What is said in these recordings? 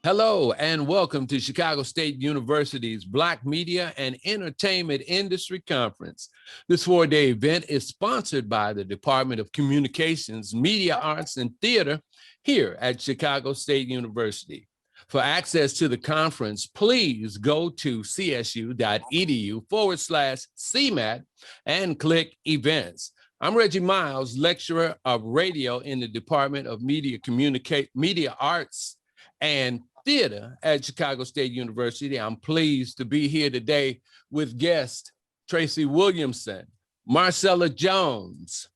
Hello and welcome to Chicago State University's Black Media and Entertainment Industry Conference. This four-day event is sponsored by the Department of Communications, Media Arts, and Theater here at Chicago State University. For access to the conference, please go to csu.edu/CMAT and click Events. I'm Reggie Miles, lecturer of radio in the Department of Media Arts and Theater at Chicago State University. I'm pleased to be here today with guests Tracy Williamson, Marcella Jones,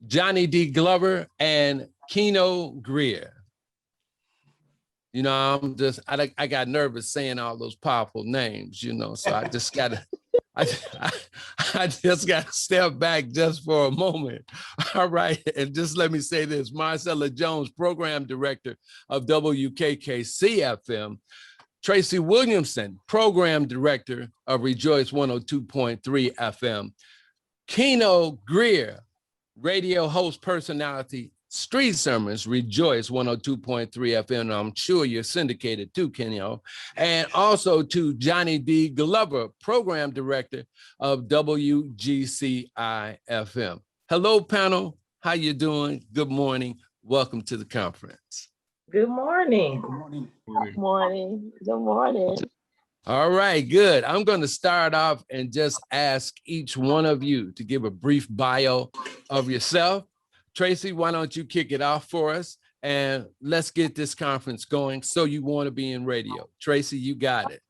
Johnny D. Glover, and Keno Greer. You know, I got nervous saying all those powerful names, you know, so I just gotta, I just gotta step back just for a moment. All right, and just let me say this, Marcella Jones, Program Director of WKKC FM, Tracy Williamson, Program Director of Rejoice 102.3 FM, Keno Greer, Radio Host Personality, Street Sermons, Rejoice 102.3 FM. I'm sure you're syndicated too, Keno. And also to Johnny D. Glover, Program Director of WGCI FM. Hello, panel. How you doing? Good morning. Welcome to the conference. Good morning. Good morning. Good morning. Good morning. All right, good. I'm going to start off and just ask each one of you to give a brief bio of yourself. Tracy, why don't you kick it off for us and let's get this conference going. So you want to be in radio. Tracy, you got it.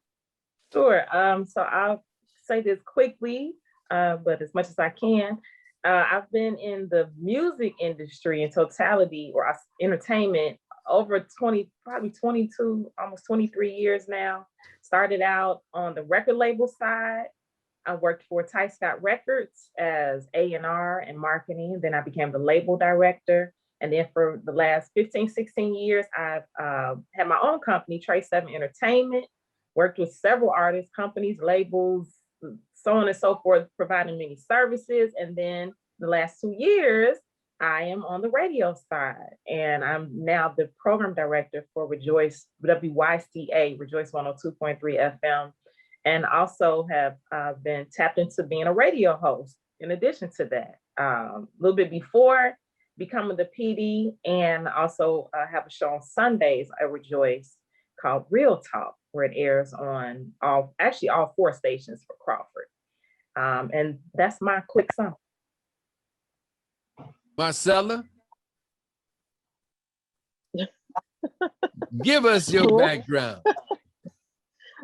Sure. So I'll say this quickly, but as much as I can. I've been in the music industry in totality or entertainment over 20, probably 22, almost 23 years now. Started out on the record label side. I worked for Ty Scott Records as A&R and marketing. Then I became the label director. And then for the last 15, 16 years, I've had my own company, Trace 7 Entertainment, worked with several artists, companies, labels, so on and so forth, providing many services. And then the last 2 years, I am on the radio side. And I'm now the program director for Rejoice, WYCA, Rejoice 102.3 FM. And also have been tapped into being a radio host in addition to that. A little bit before becoming the PD, and also have a show on Sundays at Rejoice called Real Talk, where it airs on all 4 stations for Crawford. And that's my quick summary. Marcella, give us your background.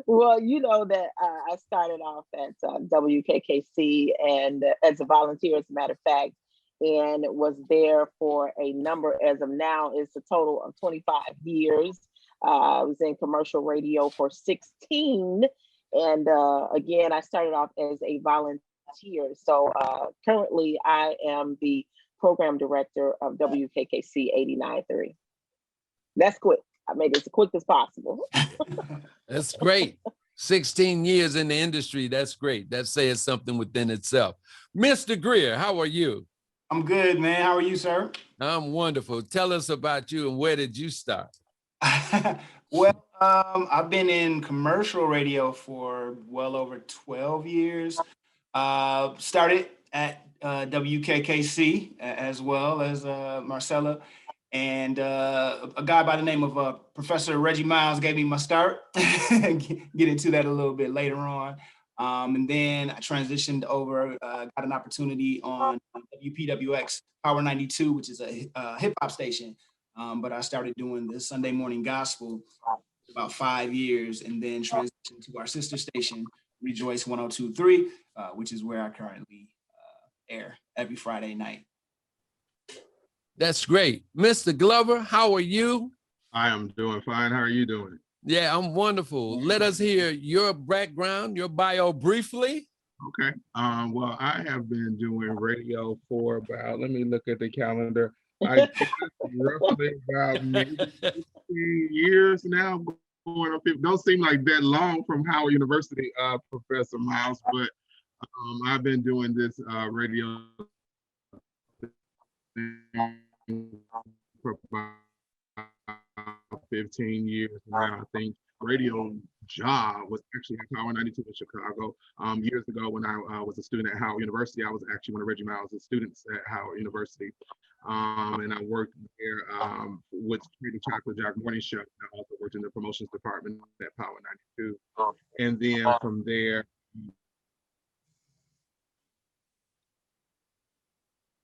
Well, you know that I started off at WKKC and as a volunteer, as a matter of fact, and was there for a number, as of now, it's a total of 25 years. I was in commercial radio for 16. And again, I started off as a volunteer. So currently I am the program director of WKKC 89.3. That's quick. I made it as quick as possible. That's great. 16 years in the industry. That's great. That says something within itself. Mr. Greer, how are you? I'm good, man. How are you, sir? I'm wonderful. Tell us about you and where did you start? Well, I've been in commercial radio for well over 12 years. Started at WKKC as well as Marcella. And a guy by the name of Professor Reggie Miles gave me my start. Get into that a little bit later on. And then I transitioned over, got an opportunity on WPWX Power 92, which is a hip hop station. But I started doing the Sunday morning gospel about 5 years, and then transitioned to our sister station, Rejoice 102.3, which is where I currently air every Friday night. That's great. Mr. Glover, how are you? I am doing fine. How are you doing? Yeah, I'm wonderful. Let us hear your background, your bio briefly. Okay. Well, I have been doing radio for about, let me look at the calendar. I guess roughly about maybe 15 years now. Don't seem like that long from Howard University, Professor Miles, but I've been doing this radio for about 15 years now. I think radio job was actually at Power 92 in Chicago. Years ago when I was a student at Howard University, I was actually one of Reggie Miles' students at Howard University. And I worked there with the Chocolate Jack Morning Show. I also worked in the promotions department at Power 92. And then from there,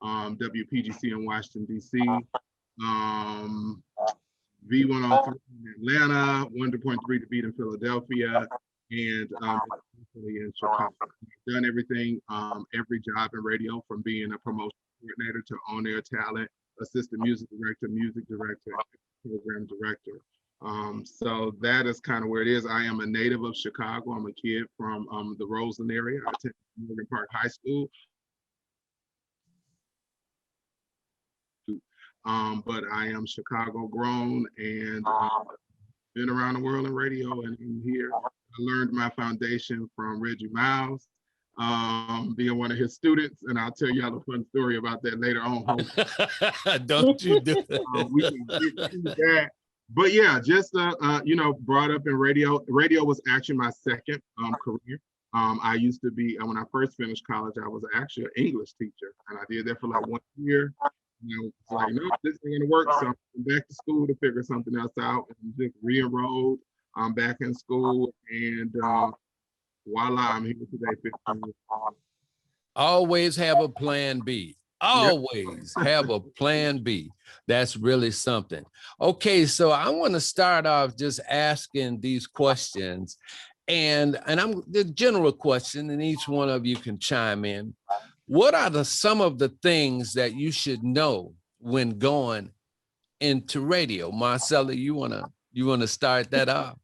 WPGC in Washington, D.C., V103 in Atlanta, 100.3 to beat in Philadelphia, and in Chicago. I've done everything, every job in radio, from being a promotion coordinator to on-air talent, assistant music director, program director. So that is kind of where it is. I am a native of Chicago. I'm a kid from the Roseland area. I attended Morgan Park High School. But I am Chicago grown and been around the world in radio and in here. I learned my foundation from Reggie Miles, being one of his students, and I'll tell y'all a fun story about that later on. Don't you do that. We can get to that. But yeah, just brought up in radio. Radio was actually my second career. I used to be, when I first finished college, I was actually an English teacher, and I did that for like 1 year. And I was like, no, this ain't gonna work. So I went back to school to figure something else out, and just re-enrolled. I'm back in school, and voila, I'm here today. 15 years. Always have a plan B. Always have a plan B. That's really something. Okay, so I want to start off just asking these questions, and I'm the general question, and each one of you can chime in. What are some of the things that you should know when going into radio? Marcella, you wanna start that off?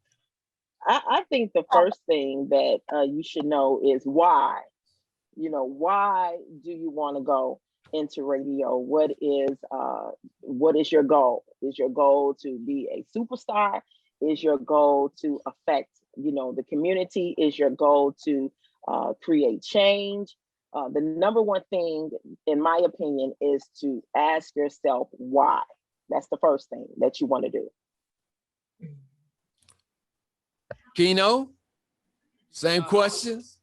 I think the first thing that you should know is why. Why do you want to go into radio? What is your goal? Is your goal to be a superstar? Is your goal to affect, the community? Is your goal to create change? The number one thing, in my opinion, is to ask yourself why. That's the first thing that you want to do. Keno, same questions?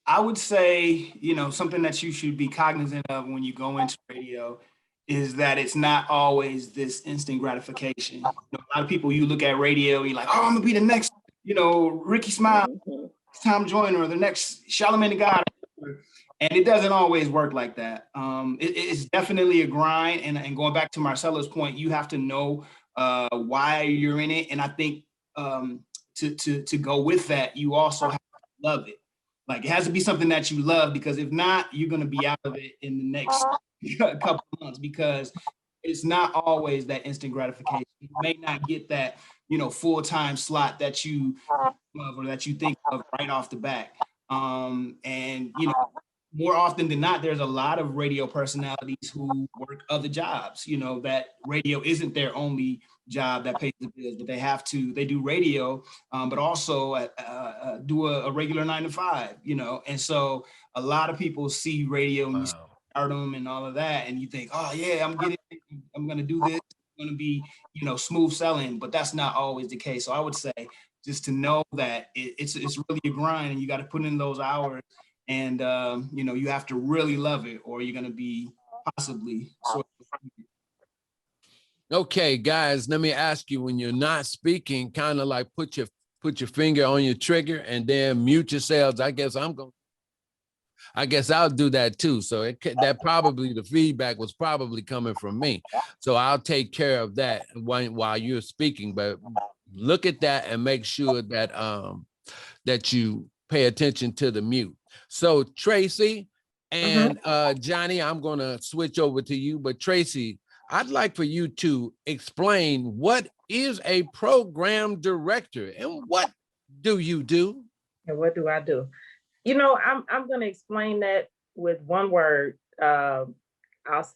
I would say, something that you should be cognizant of when you go into radio is that it's not always this instant gratification. A lot of people, you look at radio, you're like, oh, I'm gonna be the next, Ricky Smile, Tom Joyner, or the next Charlamagne the God. And it doesn't always work like that. It's definitely a grind. And going back to Marcella's point, you have to know why you're in it. And I think to go with that, you also have to love it. Like, it has to be something that you love, because if not, you're going to be out of it in the next couple of months, because it's not always that instant gratification. You may not get that, full-time slot that you love or that you think of right off the bat. More often than not, there's a lot of radio personalities who work other jobs, that radio isn't their only job that pays the bills, but they do radio, but also do a regular 9 to 5, and so a lot of people see radio and you start them and all of that, and you think, oh yeah, I'm going to do this, I'm going to be, smooth selling, but that's not always the case. So I would say just to know that it's really a grind, and you got to put in those hours. And, you have to really love it, or you're going to be possibly sort of. Okay, guys, let me ask you, when you're not speaking, kind of like put your finger on your trigger and then mute yourselves. I guess I'll do that too. So the feedback was probably coming from me. So I'll take care of that while you're speaking, but look at that and make sure that, that you pay attention to the mute. So Tracy and Johnny, I'm going to switch over to you, but Tracy, I'd like for you to explain what is a program director and what do you do? And what do I do? I'm going to explain that with one word. I'll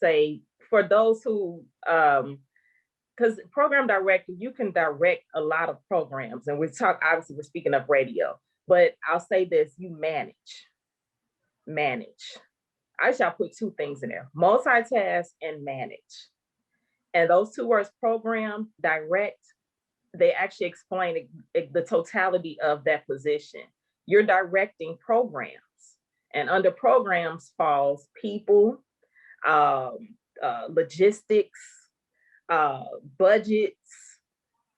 say, for those who, because program director, you can direct a lot of programs, and obviously we're speaking of radio, but I'll say this: you manage. I shall put two things in there: multitask and manage. And those two words, program, direct, they actually explain the totality of that position. You're directing programs, and under programs falls people, logistics, budgets.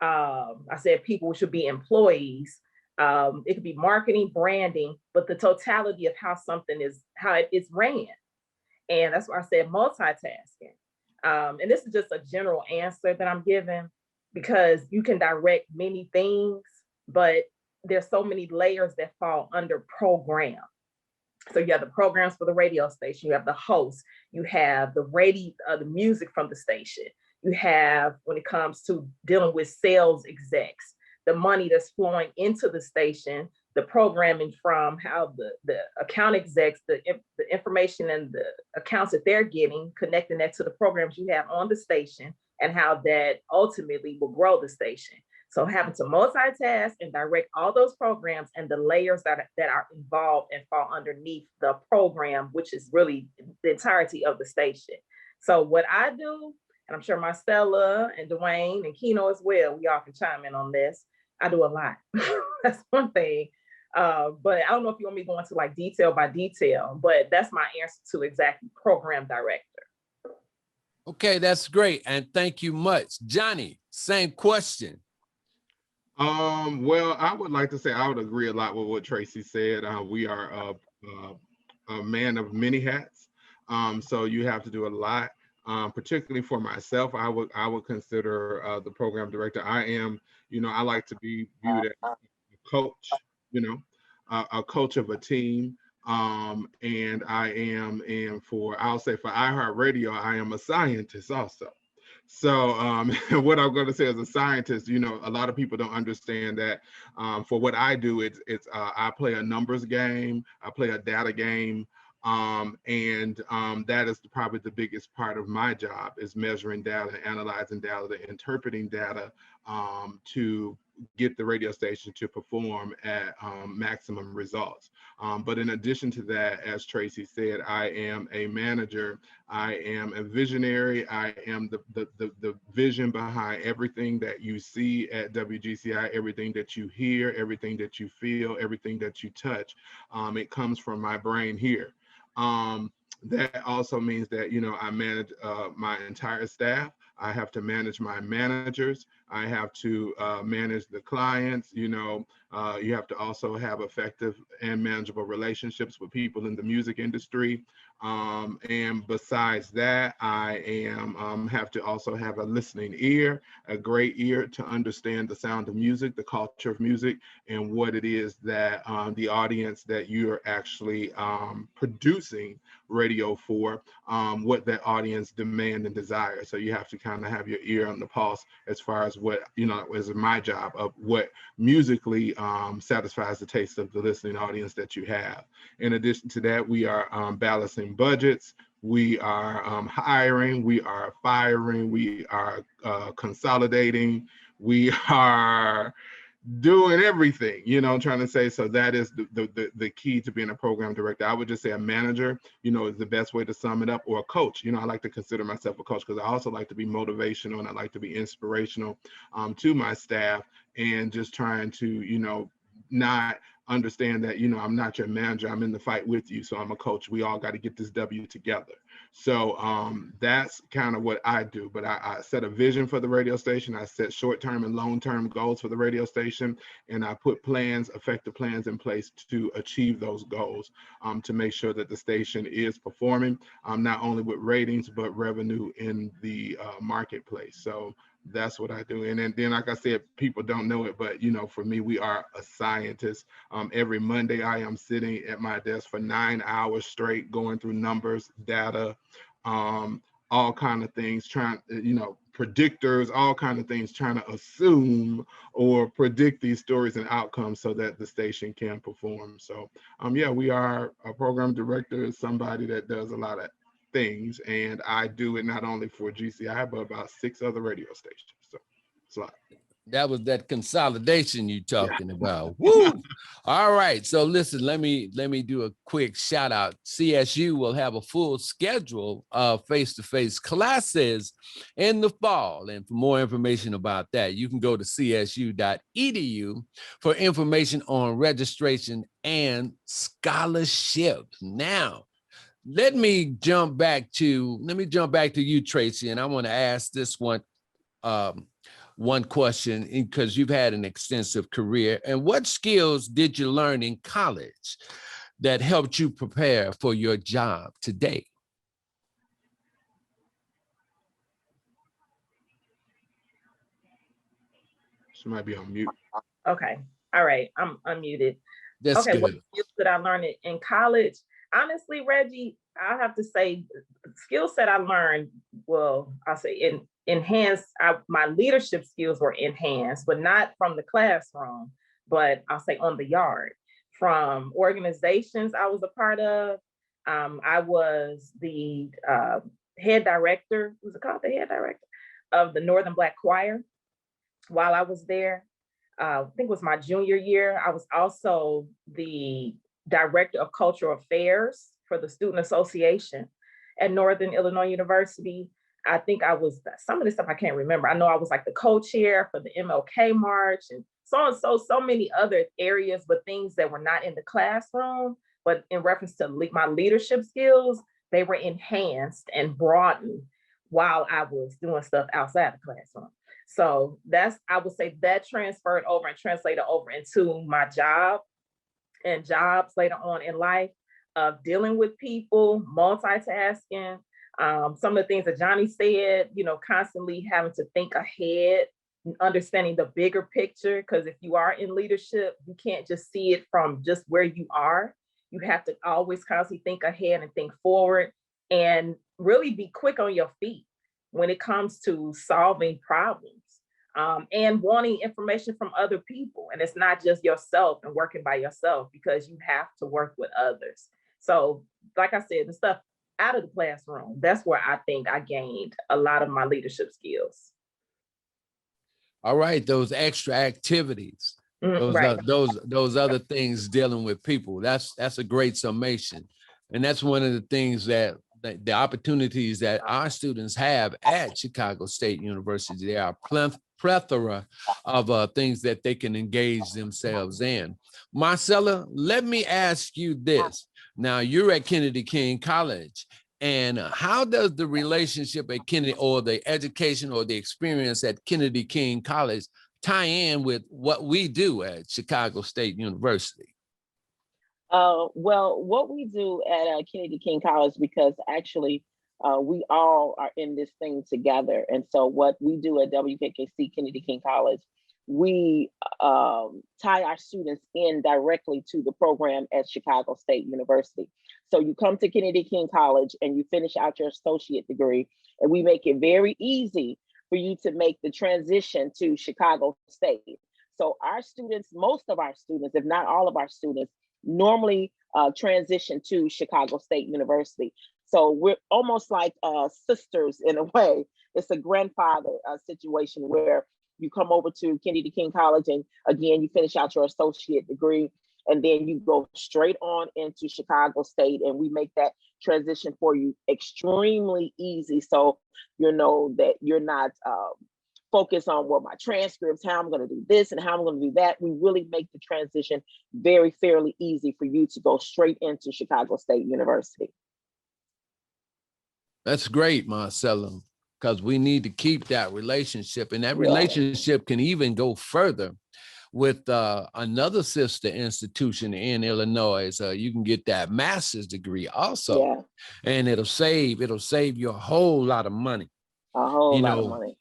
I said people should be employees. It could be marketing, branding, but the totality of how something is, how it is ran. And that's why I said multitasking. And this is just a general answer that I'm giving, because you can direct many things, but there's so many layers that fall under program. So you have the programs for the radio station, you have the host, you have the radio, the music from the station. You have, when it comes to dealing with sales execs, the money that's flowing into the station, the programming from how the account execs, the information and the accounts that they're getting, connecting that to the programs you have on the station, and how that ultimately will grow the station. So having to multitask and direct all those programs and the layers that are involved and fall underneath the program, which is really the entirety of the station. So what I do, and I'm sure Marcella and Dwayne and Keno as well, we all can chime in on this, I do a lot. That's one thing. But I don't know if you want me to go into like detail by detail, but that's my answer to exactly program director. Okay, that's great. And thank you much. Johnny, same question. Well, I would like to say I would agree a lot with what Tracy said. We are a man of many hats. So you have to do a lot. Particularly for myself, I would consider the program director. I am, I like to be viewed as a coach, a coach of a team. And I'll say for iHeartRadio, I am a scientist also. So what I'm going to say as a scientist, a lot of people don't understand that for what I do, it's I play a numbers game, I play a data game. And that is probably the biggest part of my job, is measuring data, analyzing data, interpreting data to get the radio station to perform at maximum results. But in addition to that, as Tracy said, I am a manager, I am a visionary, I am the vision behind everything that you see at WGCI, everything that you hear, everything that you feel, everything that you touch. It comes from my brain here. That also means that, I manage my entire staff. I have to manage my managers. I have to manage the clients. You have to also have effective and manageable relationships with people in the music industry. And besides that, I have to also have a listening ear, a great ear to understand the sound of music, the culture of music, and what it is that the audience that you're actually producing radio for, what that audience demand and desire. So you have to kind of have your ear on the pulse as far as what, is my job of what musically satisfies the taste of the listening audience that you have. In addition to that, we are balancing budgets, we are hiring, we are firing, we are consolidating, we are doing everything, trying to say. So that is the key to being a program director. I would just say a manager, is the best way to sum it up, or a coach. I like to consider myself a coach, because I also like to be motivational and I like to be inspirational to my staff, and just trying to, not understand that, I'm not your manager, I'm in the fight with you. So I'm a coach. We all got to get this W together. So that's kind of what I do. But I set a vision for the radio station. I set short-term and long-term goals for the radio station. And I put plans, effective plans in place to achieve those goals, to make sure that the station is performing, not only with ratings, but revenue in the marketplace. So that's what I do. And then, like I said, people don't know it, but for me, we are a scientist. Every Monday, I am sitting at my desk for 9 hours straight, going through numbers, data, all kind of things, trying, predictors, all kind of things, trying to assume or predict these stories and outcomes so that the station can perform. So, yeah, we are a program director, is somebody that does a lot of things, and I do it not only for GCI but about 6 other radio stations. So it's a lot. That was that consolidation you talking about. Woo! All right. So listen, let me do a quick shout out. CSU will have a full schedule of face-to-face classes in the fall. And for more information about that, you can go to csu.edu for information on registration and scholarships. Now, let me jump back to you, Tracy, and I want to ask this one question, because you've had an extensive career. And what skills did you learn in college that helped you prepare for your job today? She might be on mute. Okay. All right. I'm unmuted. That's okay. good. What skills did I learn in college? Honestly, Reggie, I have to say, the skill set I learned, well, I'll say enhanced. My leadership skills were enhanced, but not from the classroom, but I'll say on the yard, from organizations I was a part of. I was the head director, was it called the head director of the Northern Black Choir while I was there. I think it was my junior year. I was also the director of cultural affairs for the Student Association at Northern Illinois University. I think I was, some of this stuff I can't remember. I know I was like the co-chair for the MLK March and so many other areas, but things that were not in the classroom, but in reference to my leadership skills, they were enhanced and broadened while I was doing stuff outside the classroom. So I would say that transferred over and translated over into my job and jobs later on in life, of dealing with people, multitasking. Some of the things that Johnny said, constantly having to think ahead, understanding the bigger picture, because if you are in leadership, you can't just see it from just where you are. You have to always constantly think ahead and think forward, and really be quick on your feet when it comes to solving problems, and wanting information from other people. And it's not just yourself and working by yourself, because you have to work with others. So like I said, the stuff out of the classroom, that's where I think I gained a lot of my leadership skills. All right, those extra activities, Right. those other things dealing with people. That's a great summation. And that's one of the things that the opportunities that our students have at Chicago State University. There are plethora of things that they can engage themselves in. Marcella, let me ask you this. Now, you're at Kennedy King College, and how does the relationship at Kennedy, or the education or the experience at Kennedy King College, tie in with what we do at Chicago State University? Well, what we do at Kennedy King College, because actually we all are in this thing together. And so what we do at WKKC Kennedy King College, we tie our students in directly to the program at Chicago State University. So you come to Kennedy King College and you finish out your associate degree, and we make it very easy for you to make the transition to Chicago State. So our students, most of our students, if not all of our students, normally transition to Chicago State University. So we're almost like sisters in a way. It's a grandfather situation where you come over to Kennedy King College, and again, you finish out your associate degree, and then you go straight on into Chicago State, and we make that transition for you extremely easy. So you know that you're not focused on, well, my transcripts, how I'm going to do this and how I'm going to do that. We really make the transition very fairly easy for you to go straight into Chicago State University. That's great, Marcella, because we need to keep that relationship, and that relationship can even go further with another sister institution in Illinois. So you can get that master's degree also, and it'll save you a whole lot of money. A whole lot of money.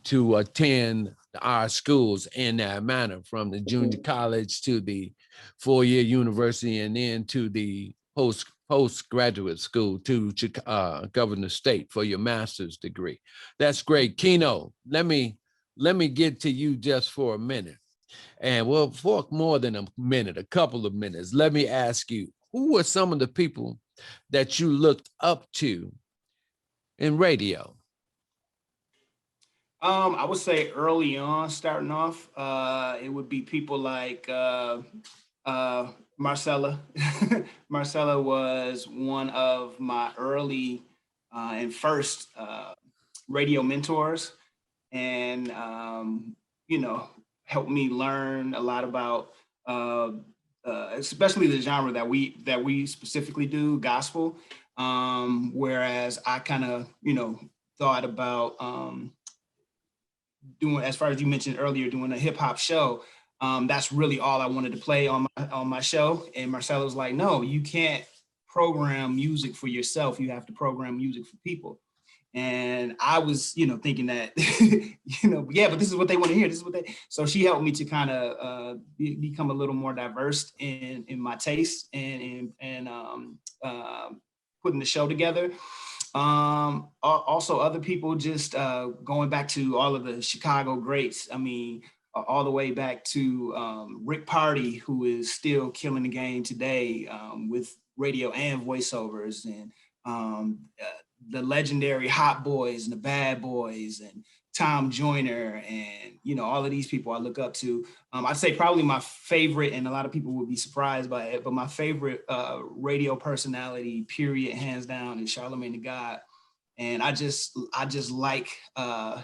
To attend our schools in that manner, from the junior college to the four-year university, and then to the postgraduate school to Governor State for your master's degree. That's great. Keno, let me get to you just for a minute. And well, for more than a minute, a couple of minutes, let me ask you, who were some of the people that you looked up to in radio? I would say early on, starting off, it would be people like Marcella. Marcella was one of my early and first radio mentors, and you know, helped me learn a lot about especially the genre that we specifically do, gospel. Whereas I kind of, you know, thought about doing, as far as you mentioned earlier, doing a hip hop show. That's really all I wanted to play on my show. And Marcella was like, "No, you can't program music for yourself. You have to program music for people." And I was, you know, thinking that, you know, yeah, but this is what they want to hear. This is what they. So she helped me to kind of become a little more diverse in my taste and putting the show together. Also, other people just going back to all of the Chicago greats. I mean, all the way back to Rick Party, who is still killing the game today with radio and voiceovers, and the legendary Hot Boys and the Bad Boys and Tom Joyner, and you know, all of these people I look up to. I'd say probably my favorite, and a lot of people would be surprised by it, but my favorite radio personality, period, hands down, is Charlemagne the God. And I just like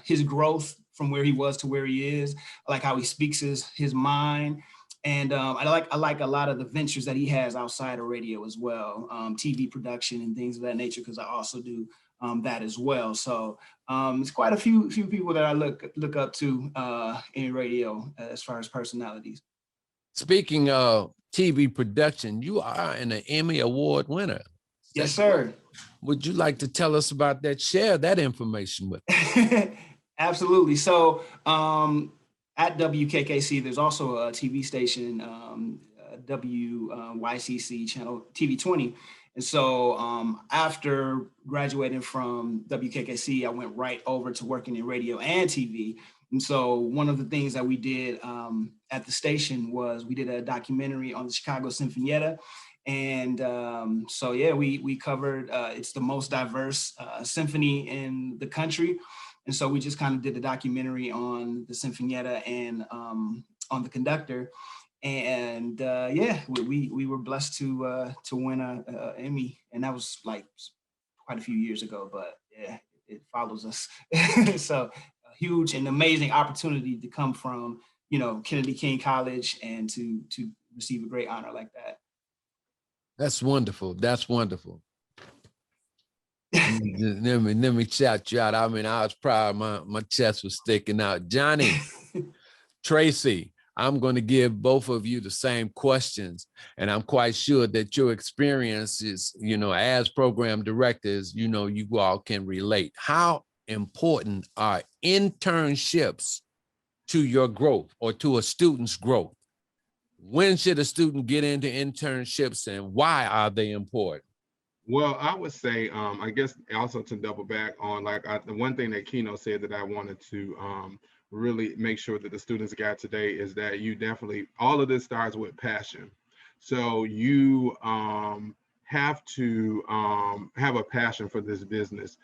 his growth from where he was to where he is. I like how he speaks his mind. And I like a lot of the ventures that he has outside of radio as well, TV production and things of that nature, because I also do that as well. So it's quite a few people that I look up to in radio as far as personalities. Speaking of TV production, you are an Emmy Award winner. Yes, sir. Would you like to tell us about that? Share that information with us. Absolutely. So at WKKC, there's also a TV station, WYCC channel TV 20. And so after graduating from WKKC, I went right over to working in radio and TV. And so one of the things that we did at the station was we did a documentary on the Chicago Sinfonietta. And so, yeah, we covered, it's the most diverse symphony in the country. And so we just kind of did a documentary on the Sinfonietta and on the conductor. And yeah, we were blessed to win an Emmy. And that was like quite a few years ago, but yeah, it follows us. So a huge and amazing opportunity to come from, you know, Kennedy King College and to receive a great honor like that. That's wonderful. That's wonderful. let me shout you out. I mean, I was proud. My chest was sticking out. Johnny, Tracy, I'm going to give both of you the same questions. And I'm quite sure that your experiences, you know, as program directors, you know, you all can relate. How important are internships to your growth or to a student's growth? When should a student get into internships and why are they important? Well, I would say, I guess also to double back on, like, the one thing that Keno said that I wanted to really make sure that the students got today is that you definitely, all of this starts with passion. So you have to have a passion for this business.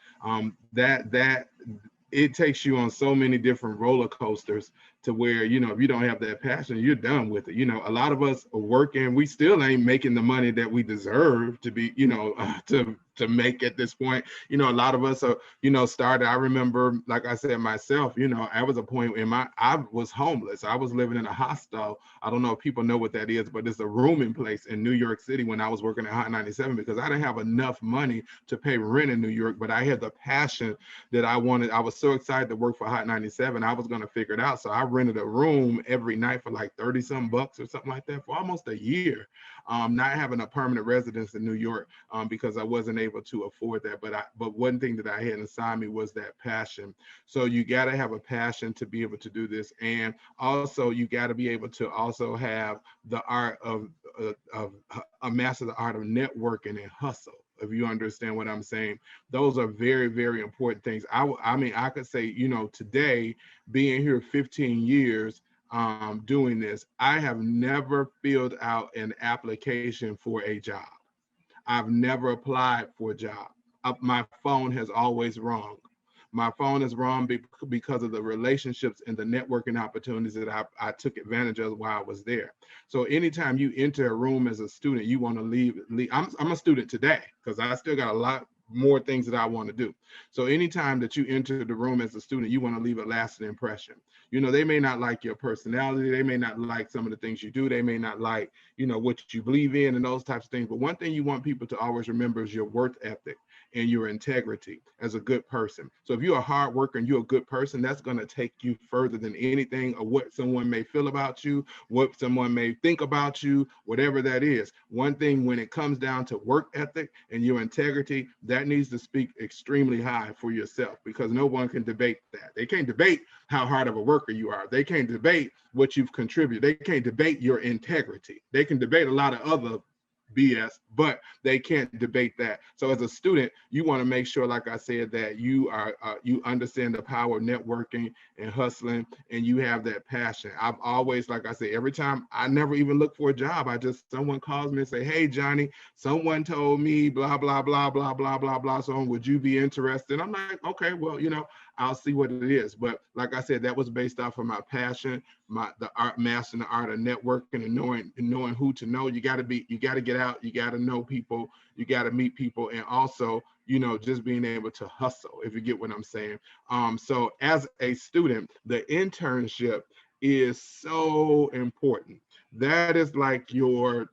That it takes you on so many different roller coasters to where, you know, if you don't have that passion, you're done with it. You know, a lot of us are working, we still ain't making the money that we deserve to be, you know, to make at this point. You know, a lot of us are, you know, started, I remember, like I said, myself, you know, I was a point in I was homeless. I was living in a hostel. I don't know if people know what that is, but it's a rooming place in New York City when I was working at Hot 97, because I didn't have enough money to pay rent in New York, but I had the passion that I wanted. I was so excited to work for Hot 97. I was going to figure it out. So I rented a room every night for like 30 some bucks or something like that for almost a year. Not having a permanent residence in New York because I wasn't able to afford that. But one thing that I had inside me was that passion. So you got to have a passion to be able to do this. And also you got to be able to also have the art of master the art of networking and hustle. If you understand what I'm saying, those are very, very important things. I mean, I could say, you know, today being here 15 years, doing this, I have never filled out an application for a job. I've never applied for a job. My phone has always rung. My phone is wrong because of the relationships and the networking opportunities that I took advantage of while I was there. So anytime you enter a room as a student, you want to leave. I'm a student today because I still got a lot more things that I want to do. So anytime that you enter the room as a student, you want to leave a lasting impression. You know, they may not like your personality. They may not like some of the things you do. They may not like, you know, what you believe in and those types of things. But one thing you want people to always remember is your work ethic and your integrity as a good person. So if you're a hard worker and you're a good person, that's going to take you further than anything or what someone may feel about you, what someone may think about you, whatever that is. One thing when it comes down to work ethic and your integrity, that needs to speak extremely high for yourself, because no one can debate that. They can't debate how hard of a worker you are. They can't debate what you've contributed. They can't debate your integrity. They can debate a lot of other BS, but they can't debate that. So as a student, you want to make sure, like I said, that you are you understand the power of networking and hustling, and you have that passion. I've always, like I said, every time I never even look for a job, someone calls me and say, "Hey Johnny, someone told me blah blah blah blah blah blah blah. So would you be interested?" I'm like, okay, well, you know, I'll see what it is. But like I said, that was based off of my passion, the art, mastering the art of networking and knowing who to know. You got to get out, you got to know people, you got to meet people, and also, you know, just being able to hustle, if you get what I'm saying. So as a student, the internship is so important. That is like your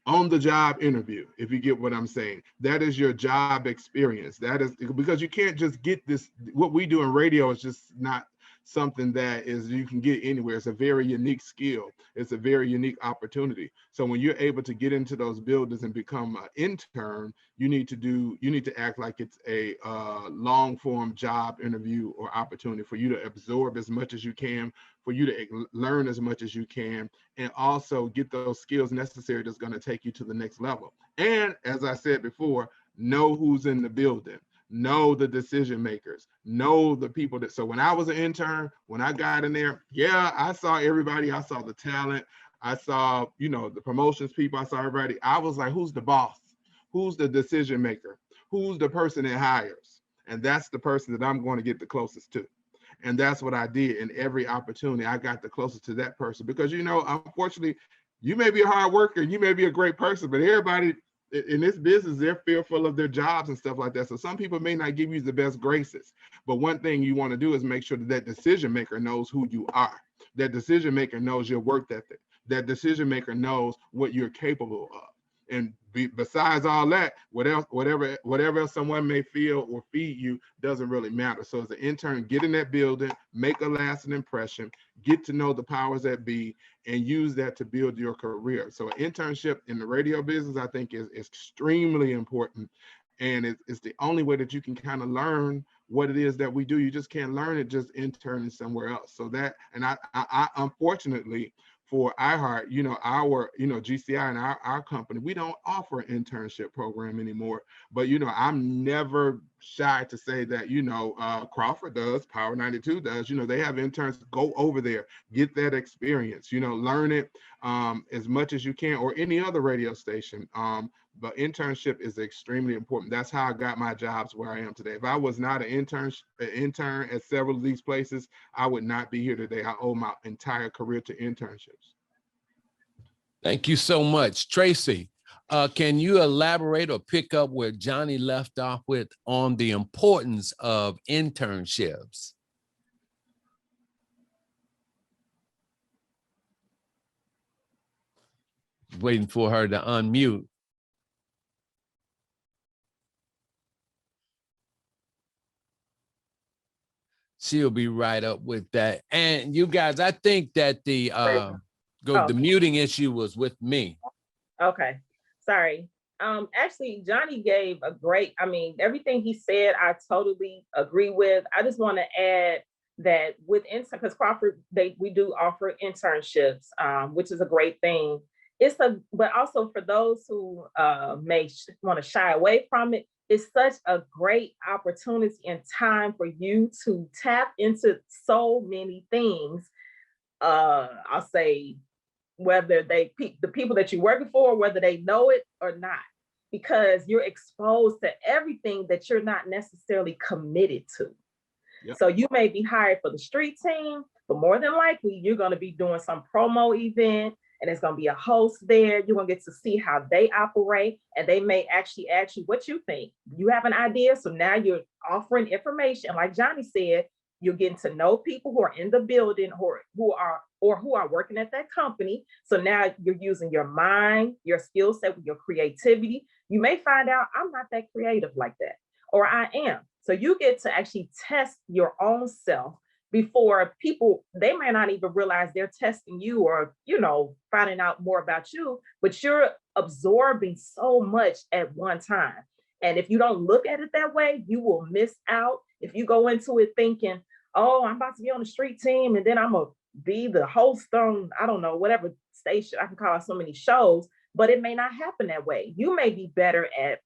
on the job interview, if you get what I'm saying. That is your job experience. That is because you can't just get this. What we do in radio is just not something that is you can get anywhere. It's a very unique skill. It's a very unique opportunity. So when you're able to get into those buildings and become an intern, you need to act like it's a long form job interview or opportunity for you to absorb as much as you can, for you to learn as much as you can, and also get those skills necessary that's going to take you to the next level. And as I said before, know who's in the building. Know the decision makers, know the people that, so when I was an intern, when I got in there, yeah, I saw everybody. I saw the talent. I saw, you know, the promotions people. I saw everybody. I was like, who's the boss? Who's the decision maker? Who's the person that hires? And that's the person that I'm going to get the closest to. And that's what I did in every opportunity. I got the closest to that person because, you know, unfortunately, you may be a hard worker, you may be a great person, but everybody in this business, they're fearful of their jobs and stuff like that. So some people may not give you the best graces, but one thing you want to do is make sure that that decision maker knows who you are. That decision maker knows your work ethic. That decision maker knows what you're capable of. And besides all that, whatever else someone may feel or feed you doesn't really matter. So as an intern, get in that building, make a lasting impression, get to know the powers that be, and use that to build your career. So an internship in the radio business, I think, is extremely important. And it's the only way that you can kind of learn what it is that we do. You just can't learn it just interning somewhere else. So that, and I unfortunately, for iHeart, you know, our, you know, GCI and our company, we don't offer an internship program anymore. But, you know, I'm never shy to say that, you know, Crawford does, Power 92 does, you know, they have interns. Go over there, get that experience, you know, learn it as much as you can, or any other radio station. But internship is extremely important. That's how I got my jobs where I am today. If I was not an intern at several of these places, I would not be here today. I owe my entire career to internships. Thank you so much. Tracy, can you elaborate or pick up where Johnny left off with on the importance of internships? Waiting for her to unmute. She'll be right up with that. And you guys, I think that the the muting issue was with me. Okay, sorry. Actually, Johnny gave a great, I mean, everything he said, I totally agree with. I just want to add that with intern, because Crawford, we do offer internships, which is a great thing. But also for those who may want to shy away from it, it's such a great opportunity and time for you to tap into so many things. I'll say, whether the people that you're working for, whether they know it or not. because you're exposed to everything that you're not necessarily committed to. Yep. So you may be hired for the street team, but more than likely you're going to be doing some promo event, and there's going to be a host there. You're going to get to see how they operate, and they may actually ask you what you think. You have an idea, so now you're offering information. Like Johnny said, you're getting to know people who are in the building or who are working at that company. So now you're using your mind, your skill set, your creativity. You may find out I'm not that creative like that, or I am. So you get to actually test your own self before people, they may not even realize they're testing you or, finding out more about you, but you're absorbing so much at one time. And if you don't look at it that way, you will miss out. If you go into it thinking, oh, I'm about to be on the street team, and then I'm going to be the host on, I don't know, whatever station, I can call it so many shows, but it may not happen that way. You may be better at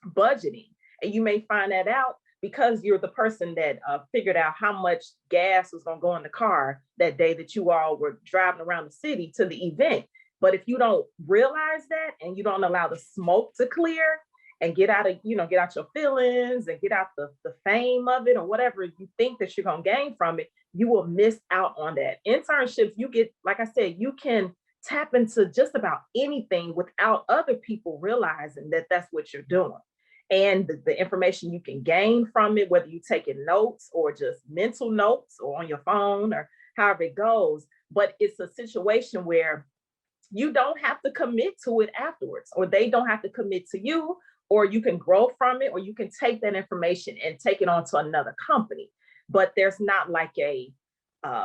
budgeting, and you may find that out because you're the person that figured out how much gas was going to go in the car that day that you all were driving around the city to the event. But if you don't realize that, and you don't allow the smoke to clear and get out your feelings and get out the fame of it or whatever you think that you're going to gain from it, you will miss out on that. Internships, you get, like I said, you can tap into just about anything without other people realizing that that's what you're doing. And the information you can gain from it, whether you're taking notes or just mental notes or on your phone or however it goes, but it's a situation where you don't have to commit to it afterwards, or they don't have to commit to you, or you can grow from it, or you can take that information and take it on to another company. But there's not like a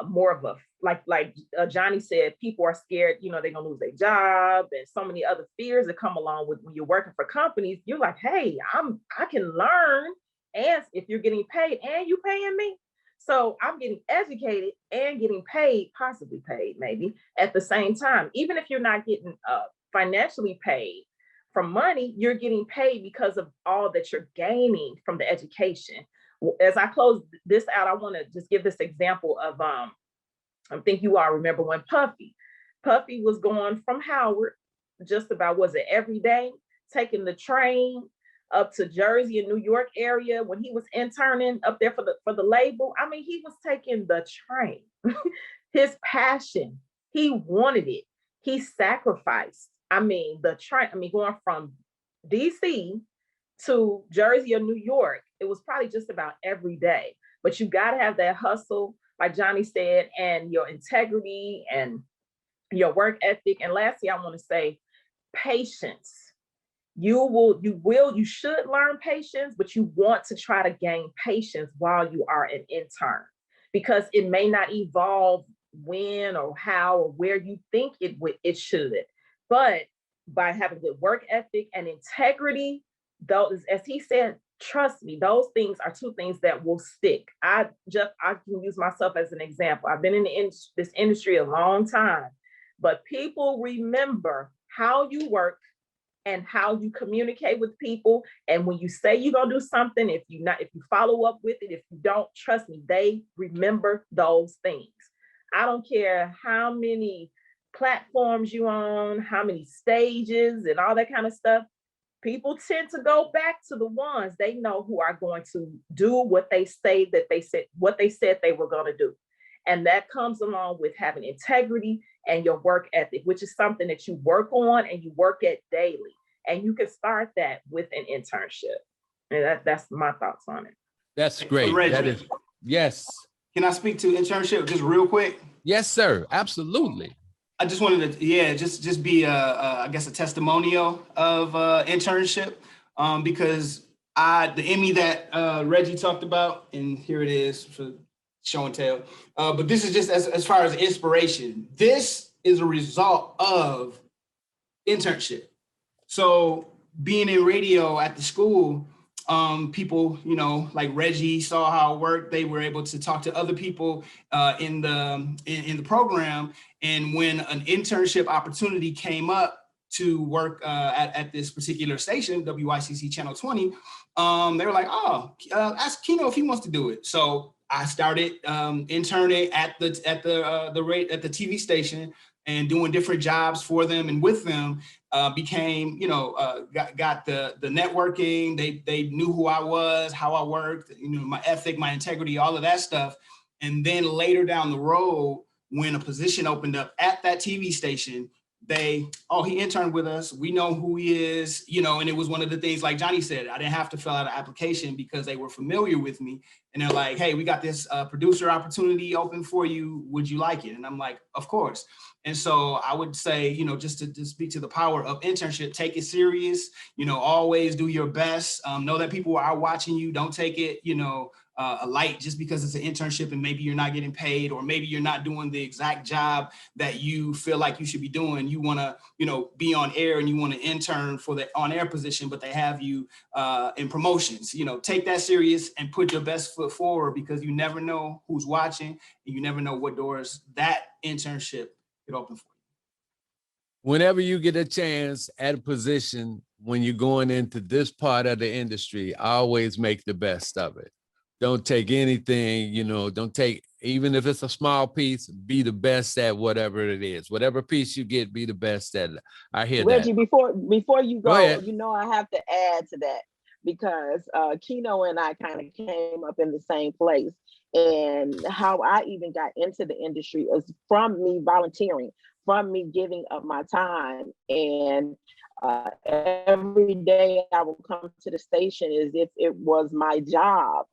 more of a, like Johnny said, people are scared, they're gonna lose their job, and so many other fears that come along with when you're working for companies. You're like, hey, I can learn, and if you're getting paid and you paying me, so I'm getting educated and getting paid, possibly paid maybe at the same time. Even if you're not getting financially paid from money, you're getting paid because of all that you're gaining from the education. As I close this out, I want to just give this example of, I think you all remember when Puffy was going from Howard just about, was it every day, taking the train up to Jersey and New York area when he was interning up there for the label. I mean, he was taking the train. His passion, he wanted it. He sacrificed. I mean, going from DC to Jersey or New York, it was probably just about every day. But you got to have that hustle, like Johnny said, and your integrity and your work ethic. And lastly, I want to say patience. You should learn patience, but you want to try to gain patience while you are an intern, because it may not evolve when or how or where you think it should. But by having good work ethic and integrity, those, as he said, trust me, those things are two things that will stick. I can use myself as an example. I've been in this industry a long time, but people remember how you work and how you communicate with people. And when you say you're gonna do something, if you follow up with it, if you don't, trust me, they remember those things. I don't care how many platforms you on, how many stages and all that kind of stuff. People tend to go back to the ones they know who are going to do what they said they were going to do. And that comes along with having integrity and your work ethic, which is something that you work on and you work at daily. And you can start that with an internship. And that's my thoughts on it. That's great. Reggie, that is, yes. Can I speak to internship just real quick? Yes, sir. Absolutely. I just wanted to, just be I guess a testimonial of internship, because the Emmy that Reggie talked about, and here it is for show and tell. But this is just as far as inspiration. This is a result of internship. So being in radio at the school, people, like Reggie saw how it worked. They were able to talk to other people in the program. And when an internship opportunity came up to work at this particular station, WYCC Channel 20, they were like, ask Keno if he wants to do it. So I started interning at the TV station and doing different jobs for them and with them. Became, got the networking. They knew who I was, how I worked, my ethic, my integrity, all of that stuff. And then later down the road, when a position opened up at that TV station, he interned with us. We know who he is, and it was one of the things, like Johnny said, I didn't have to fill out an application because they were familiar with me. And they're like, hey, we got this producer opportunity open for you. Would you like it? And I'm like, of course. And so I would say, just to speak to the power of internship, take it serious, always do your best. Know that people are watching you. Don't take it, a light just because it's an internship and maybe you're not getting paid, or maybe you're not doing the exact job that you feel like you should be doing. You want to, be on air and you want to intern for the on air position, but they have you in promotions. Take that serious and put your best foot forward, because you never know who's watching and you never know what doors that internship could open for you. Whenever you get a chance at a position, when you're going into this part of the industry, always make the best of it. Don't take anything, don't take, even if it's a small piece, be the best at whatever it is. Whatever piece you get, be the best at it. I hear Reggie, that. before you go, go I have to add to that, because Keno and I kind of came up in the same place. And how I even got into the industry is from me volunteering, from me giving up my time. And every day I will come to the station as if it was my job.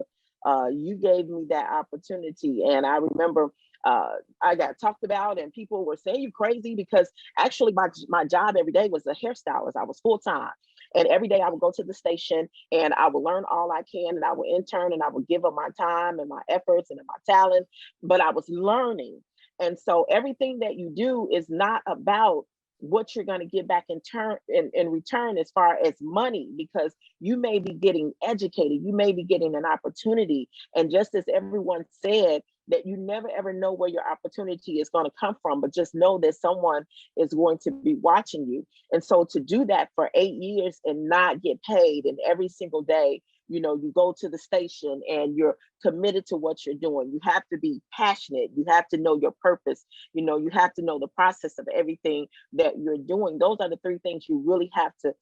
You gave me that opportunity. And I remember I got talked about and people were saying you crazy, because actually my job every day was a hairstylist. I was full-time. And every day I would go to the station and I would learn all I can, and I would intern and I would give up my time and my efforts and my talent, but I was learning. And so everything that you do is not about what you're going to get back in return as far as money, because you may be getting educated, you may be getting an opportunity. And just as everyone said, that you never ever know where your opportunity is going to come from, but just know that someone is going to be watching you. And so to do that for 8 years and not get paid, and every single day, you go to the station and you're committed to what you're doing. You have to be passionate. You have to know your purpose. You have to know the process of everything that you're doing. Those are the three things you really have to,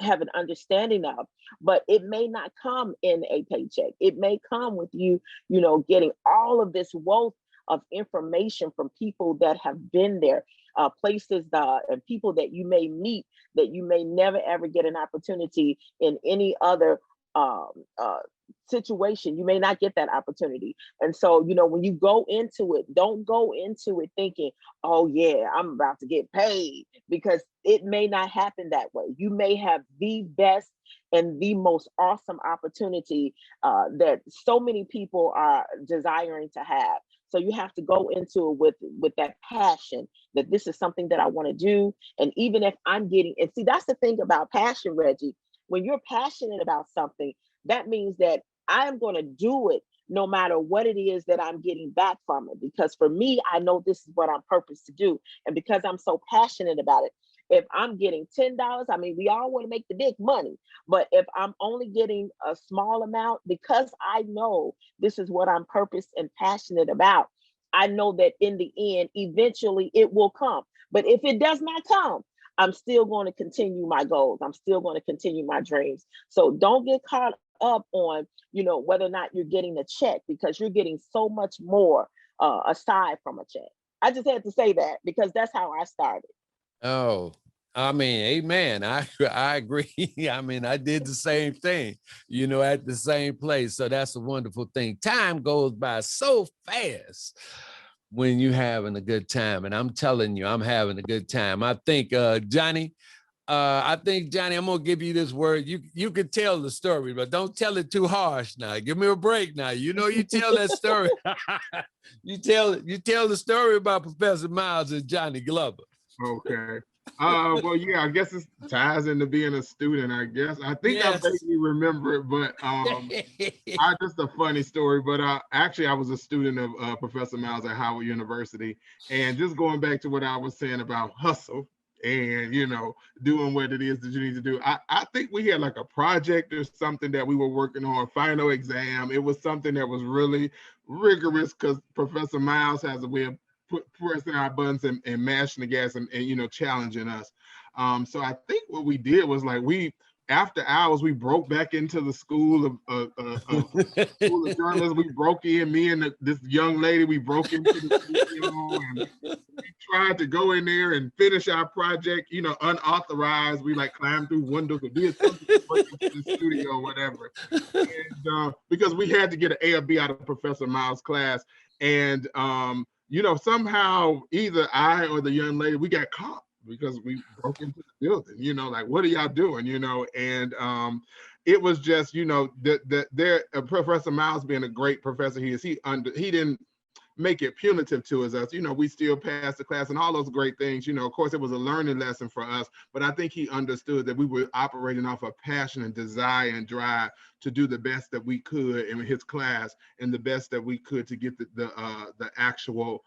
have an understanding of. But it may not come in a paycheck. It may come with you, getting all of this wealth of information from people that have been there, places and people that you may meet that you may never ever get an opportunity in any other situation. You may not get that opportunity. And so, when you go into it, don't go into it thinking, oh yeah, I'm about to get paid, because it may not happen that way. You may have the best and the most awesome opportunity that so many people are desiring to have. So you have to go into it with that passion, that this is something that I want to do. And even if I'm getting, and see, that's the thing about passion, Reggie. When you're passionate about something, that means that I am going to do it no matter what it is that I'm getting back from it. Because for me, I know this is what I'm purposed to do. And because I'm so passionate about it, if I'm getting $10, I mean, we all want to make the big money, but if I'm only getting a small amount, because I know this is what I'm purposed and passionate about, I know that in the end, eventually it will come. But if it does not come, I'm still going to continue my goals. I'm still going to continue my dreams. So don't get caught up on, whether or not you're getting a check, because you're getting so much more aside from a check. I just had to say that because that's how I started. Oh, I mean, amen. I agree. I mean, I did the same thing, at the same place. So that's a wonderful thing. Time goes by so fast when you're having a good time. And I'm telling you, I'm having a good time. I think, Johnny, I'm gonna give you this word. You could tell the story, but don't tell it too harsh now. Give me a break now. You tell that story. you tell the story about Professor Miles and Johnny Glover. Okay. Well, yeah, I guess it ties into being a student, I guess. I think yes. I vaguely remember it, but just a funny story. But actually, I was a student of Professor Miles at Howard University. And just going back to what I was saying about hustle, and, you know, doing what it is that you need to do. I think we had like a project or something that we were working on, final exam. It was something that was really rigorous because Professor Miles has a way of pressing our buttons and mashing the gas and, you know, challenging us. So I think what we did was like after hours, we broke back into the school school of journalism. We broke in, me and this young lady, we broke into the studio and we tried to go in there and finish our project, you know, unauthorized. We like climbed through windows or did something to break into the studio or whatever. And because we had to get an A or B out of Professor Miles' class. And, you know, somehow either I or the young lady, we got caught because we broke into the building, you know, like, what are y'all doing, you know? And it was just, you know, Professor Miles being a great professor, he didn't make it punitive to us. You know, we still passed the class and all those great things. You know, of course, it was a learning lesson for us, but I think he understood that we were operating off of passion and desire and drive to do the best that we could in his class and the best that we could to get the actual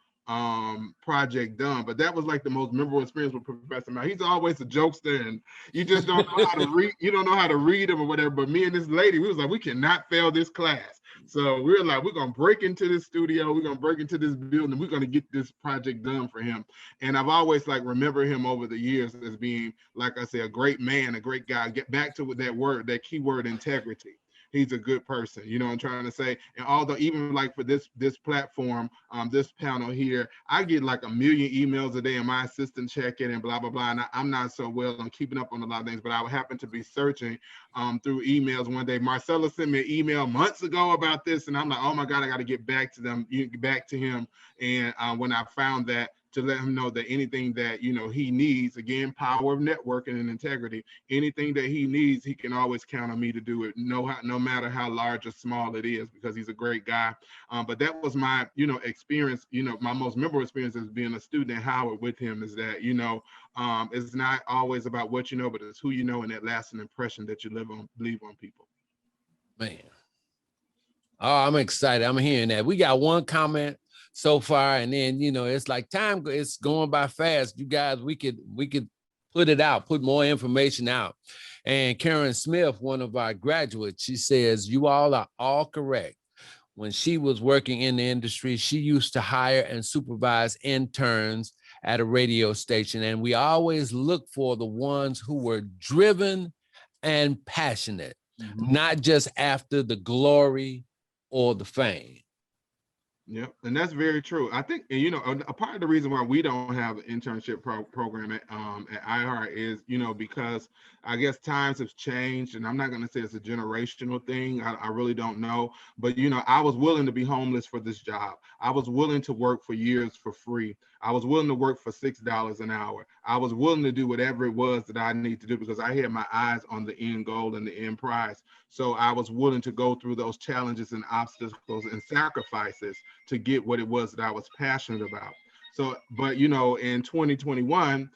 project done. But that was like the most memorable experience with Professor Mal. He's always a jokester and you just don't know how to read, you don't know how to read him or whatever. But me and this lady, we was like, we cannot fail this class. So we were like, we're gonna break into this studio, we're gonna break into this building, we're gonna get this project done for him. And I've always like remember him over the years as being, like I said, a great man, a great guy. Get back to that word, that key word, integrity. He's a good person, you know what I'm trying to say. And although even like for this platform, this panel here, I get like 1 million emails a day and my assistant check it and blah, blah, blah. And I'm not so well on keeping up on a lot of things, but I would happen to be searching through emails one day. Marcella sent me an email months ago about this. And I'm like, oh my God, I got to get back to him. And when I found that, to let him know that anything that, you know, he needs, again, power of networking and integrity, anything that he needs, he can always count on me to do it, no matter how large or small it is, because he's a great guy. But that was my, you know, experience, you know, my most memorable experience as being a student at Howard with him is that, you know, it's not always about what you know, but it's who you know and that lasting impression that you leave on people. Man. Oh, I'm excited. I'm hearing that. We got one comment so far, and then, you know, it's like time, it's going by fast. You guys, we could put it out, put more information out. And Karen Smith, one of our graduates, she says, you all are all correct. When she was working in the industry, she used to hire and supervise interns at a radio station. And we always look for the ones who were driven and passionate, not just after the glory or the fame. Yeah, and that's very true. I think, you know, a part of the reason why we don't have an internship program at IR is, you know, because I guess times have changed, and I'm not going to say it's a generational thing. I really don't know. But, you know, I was willing to be homeless for this job. I was willing to work for years for free. I was willing to work for $6 an hour. I was willing to do whatever it was that I need to do because I had my eyes on the end goal and the end prize. So I was willing to go through those challenges and obstacles and sacrifices to get what it was that I was passionate about. So, but, you know, in 2021,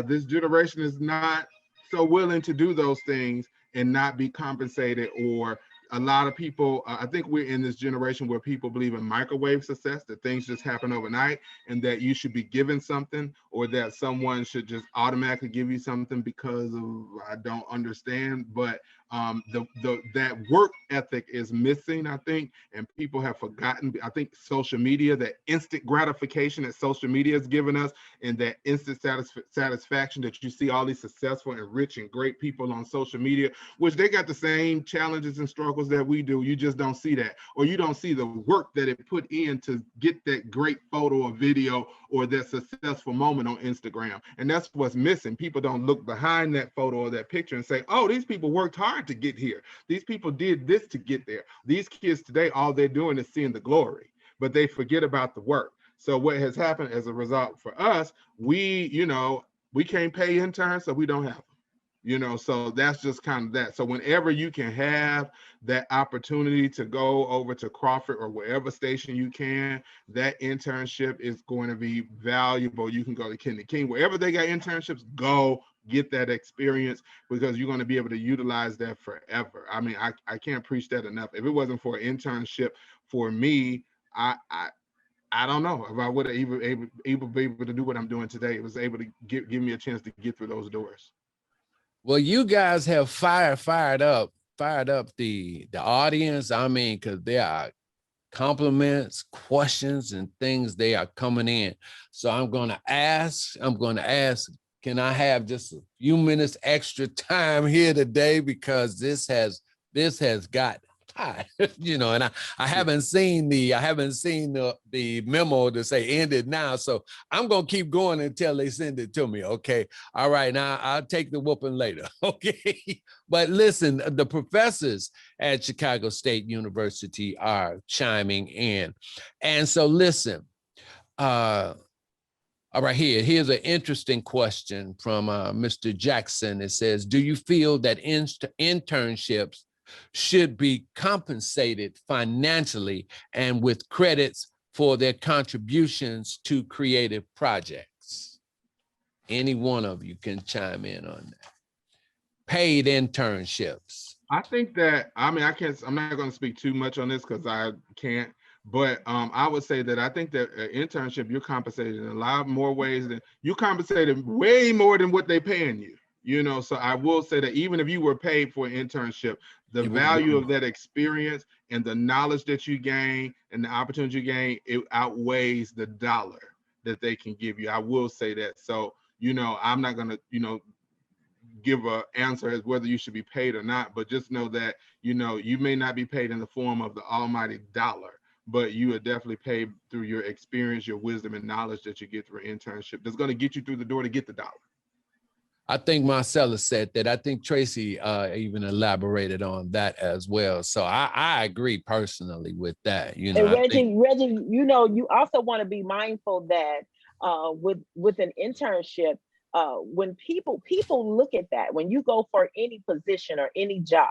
this generation is not so willing to do those things and not be compensated. Or a lot of people, I think we're in this generation where people believe in microwave success, that things just happen overnight and that you should be given something, or that someone should just automatically give you something because of, I don't understand. But that work ethic is missing, I think, and people have forgotten. I think social media, that instant gratification that social media has given us, and that instant satisfaction that you see all these successful and rich and great people on social media, which they got the same challenges and struggles that we do. You just don't see that, or you don't see the work that it put in to get that great photo or video or that successful moment on Instagram. And that's what's missing. People don't look behind that photo or that picture and say, oh, these people worked hard to get here. These people did this to get there. These kids today, all they're doing is seeing the glory, but they forget about the work. So what has happened as a result for us, we can't pay interns, so we don't have them. You know, so that's just kind of that. So whenever you can have that opportunity to go over to Crawford or wherever station you can, that internship is going to be valuable. You can go to Kennedy King, wherever they got internships, go get that experience, because you're going to be able to utilize that forever. I mean, I can't preach that enough. If it wasn't for an internship for me, I I don't know if I would have even be able to do what I'm doing today. It was able to give me a chance to get through those doors. Well, you guys have fired up the audience. I mean, because there are compliments, questions, and things they are coming in. So I'm going to ask, can I have just a few minutes extra time here today? Because this has got hot, you know, and I haven't seen the memo to say end it now. So I'm going to keep going until they send it to me. Okay. All right. Now I'll take the whooping later. Okay. But listen, the professors at Chicago State University are chiming in. And so listen, all right, here's an interesting question from Mr. Jackson. It says, do you feel that internships should be compensated financially and with credits for their contributions to creative projects? Any one of you can chime in on that. Paid internships. I think that, I'm not going to speak too much on this because I can't, but I would say that I think that an internship, you're compensated in a lot more ways than, you're compensated way more than what they're paying you, you know? So I will say that even if you were paid for an internship, the value of that experience and the knowledge that you gain and the opportunity you gain, it outweighs the dollar that they can give you. I will say that. So, you know, I'm not going to, you know, give an answer as whether you should be paid or not, but just know that, you know, you may not be paid in the form of the almighty dollar, but you are definitely paid through your experience, your wisdom, and knowledge that you get through an internship that's going to get you through the door to get the dollar. I think Marcella said that. I think Tracy even elaborated on that as well. So I agree personally with that. You know, and Reggie, you know, you also want to be mindful that with an internship, when people look at that, when you go for any position or any job,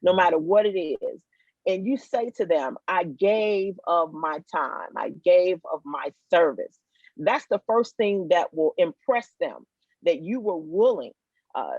no matter what it is, and you say to them, I gave of my time, I gave of my service, that's the first thing that will impress them, that you were willing.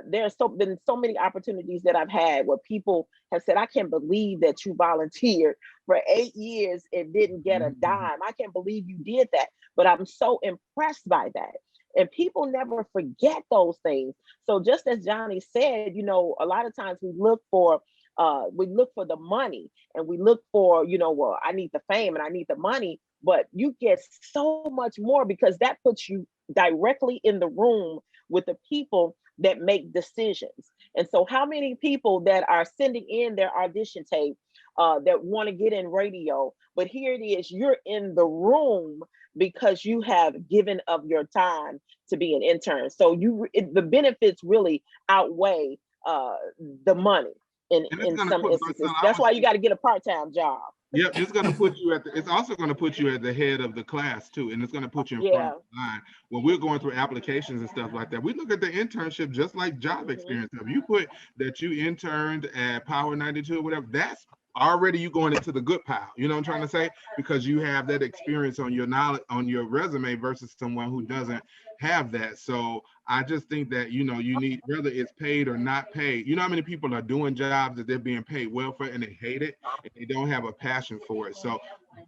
There's been so many opportunities that I've had where people have said, I can't believe that you volunteered for 8 years and didn't get a dime. I can't believe you did that, but I'm so impressed by that. And people never forget those things. So just as Johnny said, you know, a lot of times we look for the money, and we look for, you know, well, I need the fame and I need the money, but you get so much more because that puts you directly in the room with the people that make decisions. And so how many people that are sending in their audition tape that want to get in radio, but here it is, you're in the room because you have given of your time to be an intern. So the benefits really outweigh the money in some instances. That's why you got to get a part-time job. Yep, it's going to put you it's also going to put you at the head of the class too, and it's going to put you in front of the line. When we're going through applications and stuff like that, we look at the internship just like job experience. If you put that you interned at Power 92 or whatever, that's already you going into the good pile. You know what I'm trying to say? Because you have that experience on your knowledge, on your resume, versus someone who doesn't have that. So I just think that, you know, you need, whether it's paid or not paid, you know how many people are doing jobs that they're being paid well for and they hate it and they don't have a passion for it. So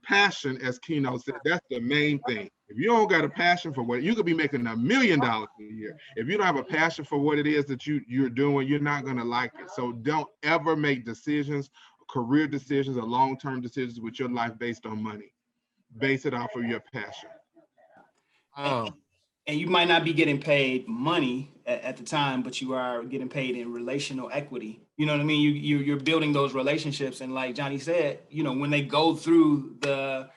passion, as Keno said, that's the main thing. If you don't got a passion for what, you could be making $1 million a year. If you don't have a passion for what it is that you're doing, you're not going to like it. So don't ever make decisions, career decisions or long-term decisions with your life based on money. Base it off of your passion. And you might not be getting paid money at the time, but you are getting paid in relational equity. You know what I mean? You're building those relationships, and like Johnny said, you know, when they go through the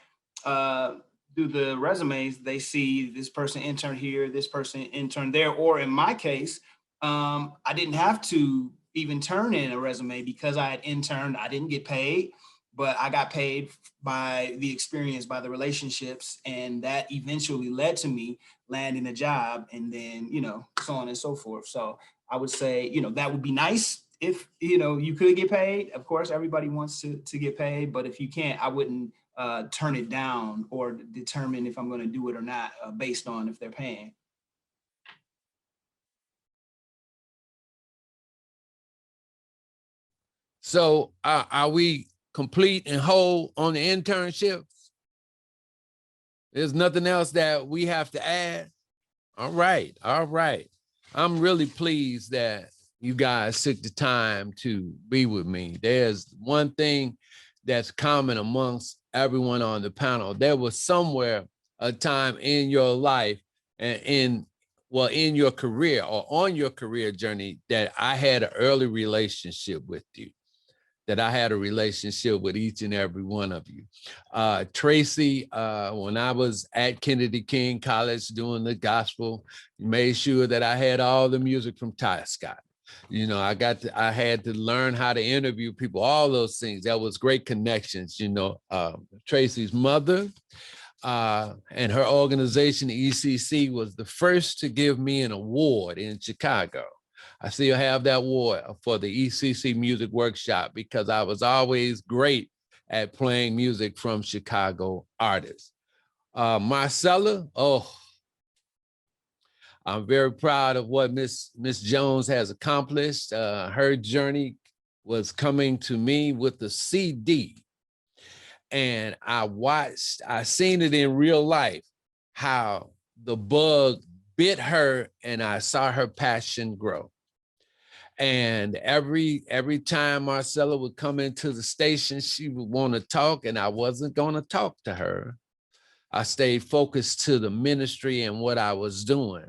resumes, they see this person interned here, this person interned there, or in my case, I didn't have to even turn in a resume because I had interned. I didn't get paid, but I got paid by the experience, by the relationships, and that eventually led to me landing a job, and then, you know, so on and so forth. So I would say, you know, that would be nice if, you know, you could get paid. Of course, everybody wants to get paid, but if you can't, I wouldn't turn it down or determine if I'm going to do it or not based on if they're paying. So are we complete and whole on the internships? There's nothing else that we have to add. All right. All right. I'm really pleased that you guys took the time to be with me. There's one thing that's common amongst everyone on the panel. There was somewhere a time in your life and in your career or on your career journey that I had an early relationship with you, that I had a relationship with each and every one of you. Tracy, when I was at Kennedy King College doing the gospel, made sure that I had all the music from Ty Scott. You know, I had to learn how to interview people, all those things. That was great connections. You know, Tracy's mother and her organization, ECC, was the first to give me an award in Chicago. I still have that award for the ECC Music Workshop because I was always great at playing music from Chicago artists. Marcella, oh, I'm very proud of what Miss Jones has accomplished. Her journey was coming to me with the CD. And I seen it in real life, how the bug bit her and I saw her passion grow. And every time Marcella would come into the station, she would want to talk and I wasn't going to talk to her. I stayed focused to the ministry and what I was doing.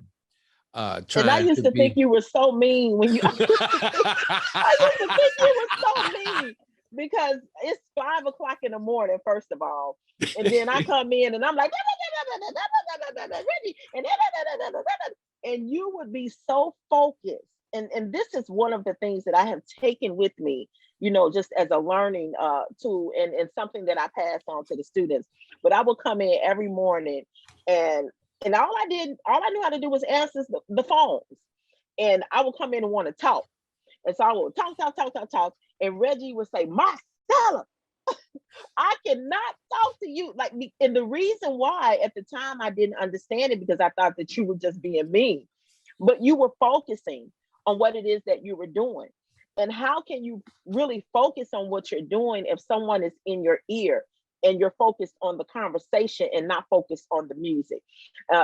And I used to think you were so mean when you, I used to think you were so mean because it's 5 o'clock in the morning, first of all. And then I come in and I'm like, Reggie, and you would be so focused. And this is one of the things that I have taken with me, you know, just as a learning tool and something that I pass on to the students. But I would come in every morning and all I knew how to do was answer the phones. And I would come in and want to talk. And so I would talk. And Reggie would say, Marcella, I cannot talk to you. Like, and the reason why at the time I didn't understand it because I thought that you were just being mean, but you were focusing on what it is that you were doing. And how can you really focus on what you're doing if someone is in your ear and you're focused on the conversation and not focused on the music?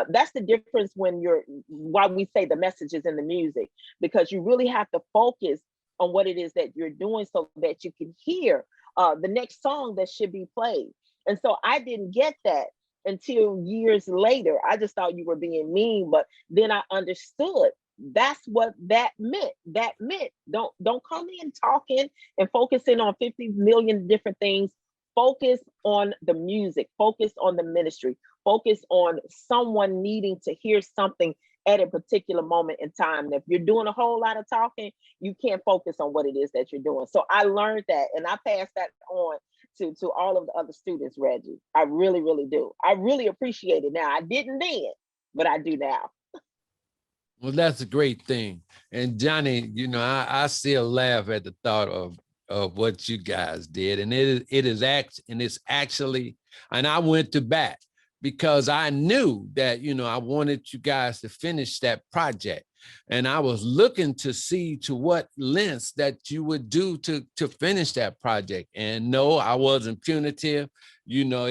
That's the difference why we say the message is in the music, because you really have to focus on what it is that you're doing so that you can hear the next song that should be played. And so I didn't get that until years later. I just thought you were being mean, but then I understood that's what that meant. That meant don't come in talking and focusing on 50 million different things. Focus on the music, focus on the ministry, focus on someone needing to hear something at a particular moment in time. And if you're doing a whole lot of talking, you can't focus on what it is that you're doing. So I learned that and I passed that on to all of the other students, Reggie. I really, really do. I really appreciate it now. I didn't then, but I do now. Well, that's a great thing. And Johnny, you know, I still laugh at the thought of what you guys did. And it's actually, and I went to bat because I knew that, you know, I wanted you guys to finish that project. And I was looking to see to what lengths that you would do to finish that project. And no, I wasn't punitive. You know,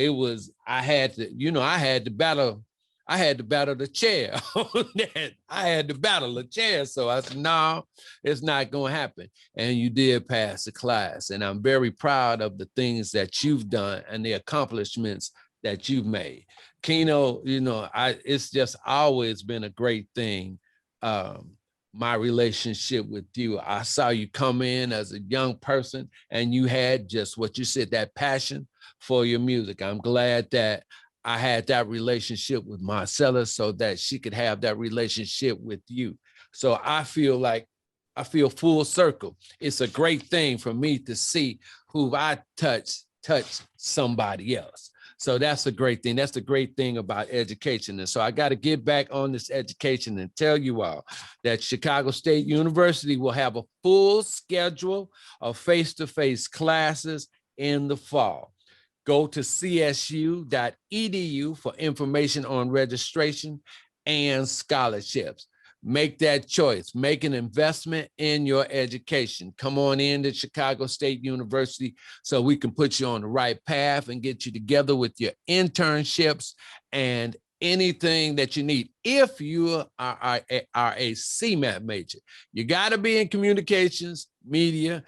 I had to battle the chair on that. I had to battle the chair. So I said, no, it's not going to happen. And you did pass the class. And I'm very proud of the things that you've done and the accomplishments that you've made. Keno, you know, it's just always been a great thing. My relationship with you, I saw you come in as a young person and you had just what you said, that passion for your music. I'm glad that I had that relationship with Marcella so that she could have that relationship with you. So I feel full circle. It's a great thing for me to see who I touch somebody else. So that's a great thing. That's the great thing about education. And so I got to get back on this education and tell you all that Chicago State University will have a full schedule of face-to-face classes in the fall. Go to csu.edu for information on registration and scholarships. Make that choice. Make an investment in your education. Come on in to Chicago State University so we can put you on the right path and get you together with your internships and anything that you need. If you are a CMAT major, you got to be in communications, media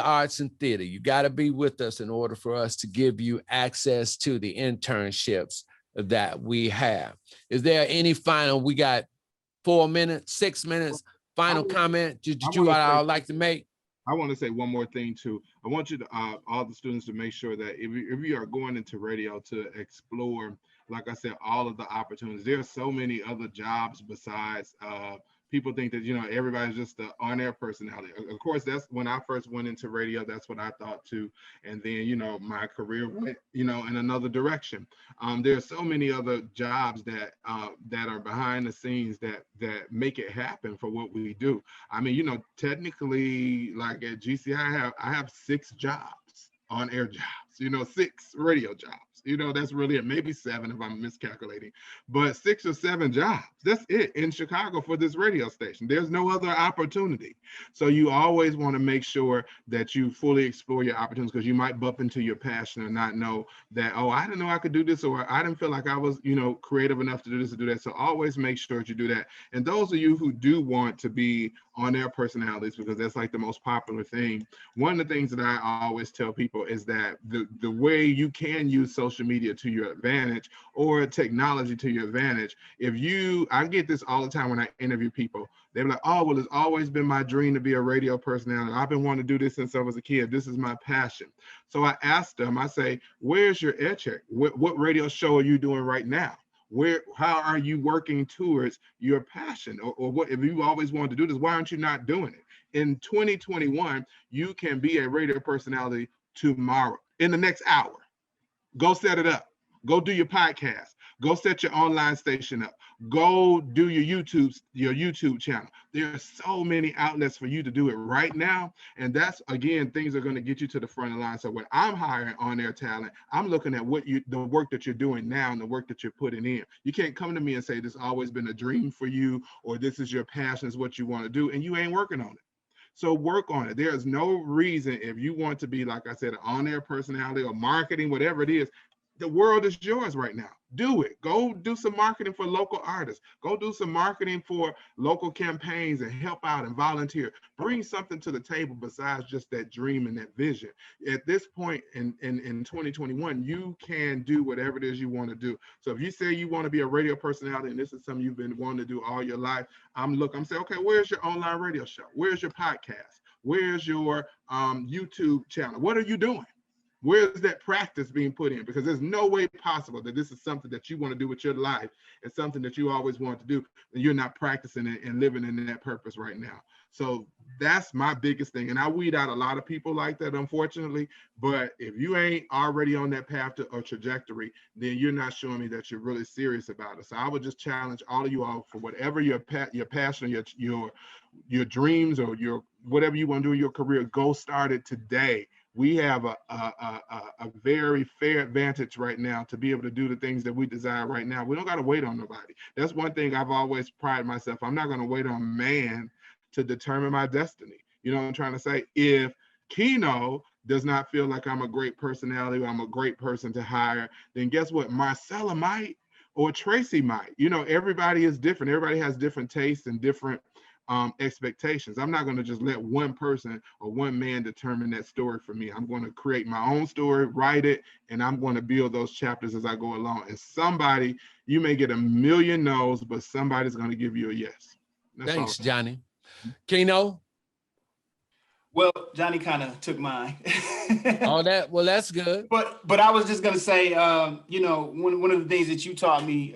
arts, and theater. You got to be with us in order for us to give you access to the internships that we have. Is there any final? We got 4 minutes, 6 minutes, final comment you I'd like to make? I want to say one more thing too. I want you to, all the students, to make sure that if you are going into radio, to explore, like I said, all of the opportunities. There are so many other jobs besides, people think that, everybody's just the on-air personality. Of course, that's when I first went into radio, that's what I thought too. And then, my career went, in another direction. There are so many other jobs that are behind the scenes that make it happen for what we do. I mean, technically, like at GCI, I have 6 jobs, on-air jobs, 6 radio jobs. That's really it. Maybe 7 if I'm miscalculating, but 6 or 7 jobs. That's it in Chicago for this radio station. There's no other opportunity. So you always want to make sure that you fully explore your opportunities, because you might bump into your passion and not know that, oh, I didn't know I could do this, or I didn't feel like I was, creative enough to do this or do that. So always make sure that you do that. And those of you who do want to be on-air personalities, because that's like the most popular thing, one of the things that I always tell people is that the way you can use social media to your advantage, or technology to your advantage. I get this all the time when I interview people. They're like, oh, well, it's always been my dream to be a radio personality. I've been wanting to do this since I was a kid. This is my passion. So I asked them, I say, where's your ed check? What radio show are you doing right now? How are you working towards your passion? Or what, if you always wanted to do this, why aren't you not doing it? In 2021, you can be a radio personality tomorrow, in the next hour. Go set it up. Go do your podcast. Go set your online station up. Go do your YouTube channel. There are so many outlets for you to do it right now. And that's, again, things are going to get you to the front of the line. So when I'm hiring on-air talent, I'm looking at the work that you're doing now and the work that you're putting in. You can't come to me and say, this has always been a dream for you, or this is your passion, is what you want to do, and you ain't working on it. So work on it. There is no reason, if you want to be, like I said, an on-air personality or marketing, whatever it is, the world is yours right now. Do it. Go do some marketing for local artists. Go do some marketing for local campaigns and help out and volunteer. Bring something to the table besides just that dream and that vision. At this point in 2021, you can do whatever it is you want to do. So if you say you want to be a radio personality and this is something you've been wanting to do all your life, I'm saying, okay, where's your online radio show? Where's your podcast? Where's your YouTube channel? What are you doing? Where's that practice being put in? Because there's no way possible that this is something that you want to do with your life and something that you always want to do, and you're not practicing it and living in that purpose right now. So that's my biggest thing. And I weed out a lot of people like that, unfortunately. But if you ain't already on that path or trajectory, then you're not showing me that you're really serious about it. So I would just challenge all of you all, for whatever your passion, your dreams, or your whatever you want to do in your career, go start it today. We have a very fair advantage right now to be able to do the things that we desire right now. We don't got to wait on nobody. That's one thing I've always prided myself. I'm not going to wait on man to determine my destiny. You know what I'm trying to say? If Keno does not feel like I'm a great personality, or I'm a great person to hire, then guess what? Marcella might, or Tracy might. Everybody is different. Everybody has different tastes and different expectations. I'm not going to just let one person or one man determine that story for me. I'm going to create my own story, write it, and I'm going to build those chapters as I go along. And somebody, you may get a million no's, but somebody's going to give you a yes. Thanks, Johnny. Keno? Well, Johnny kind of took mine. That's good. But I was just going to say, one of the things that you taught me,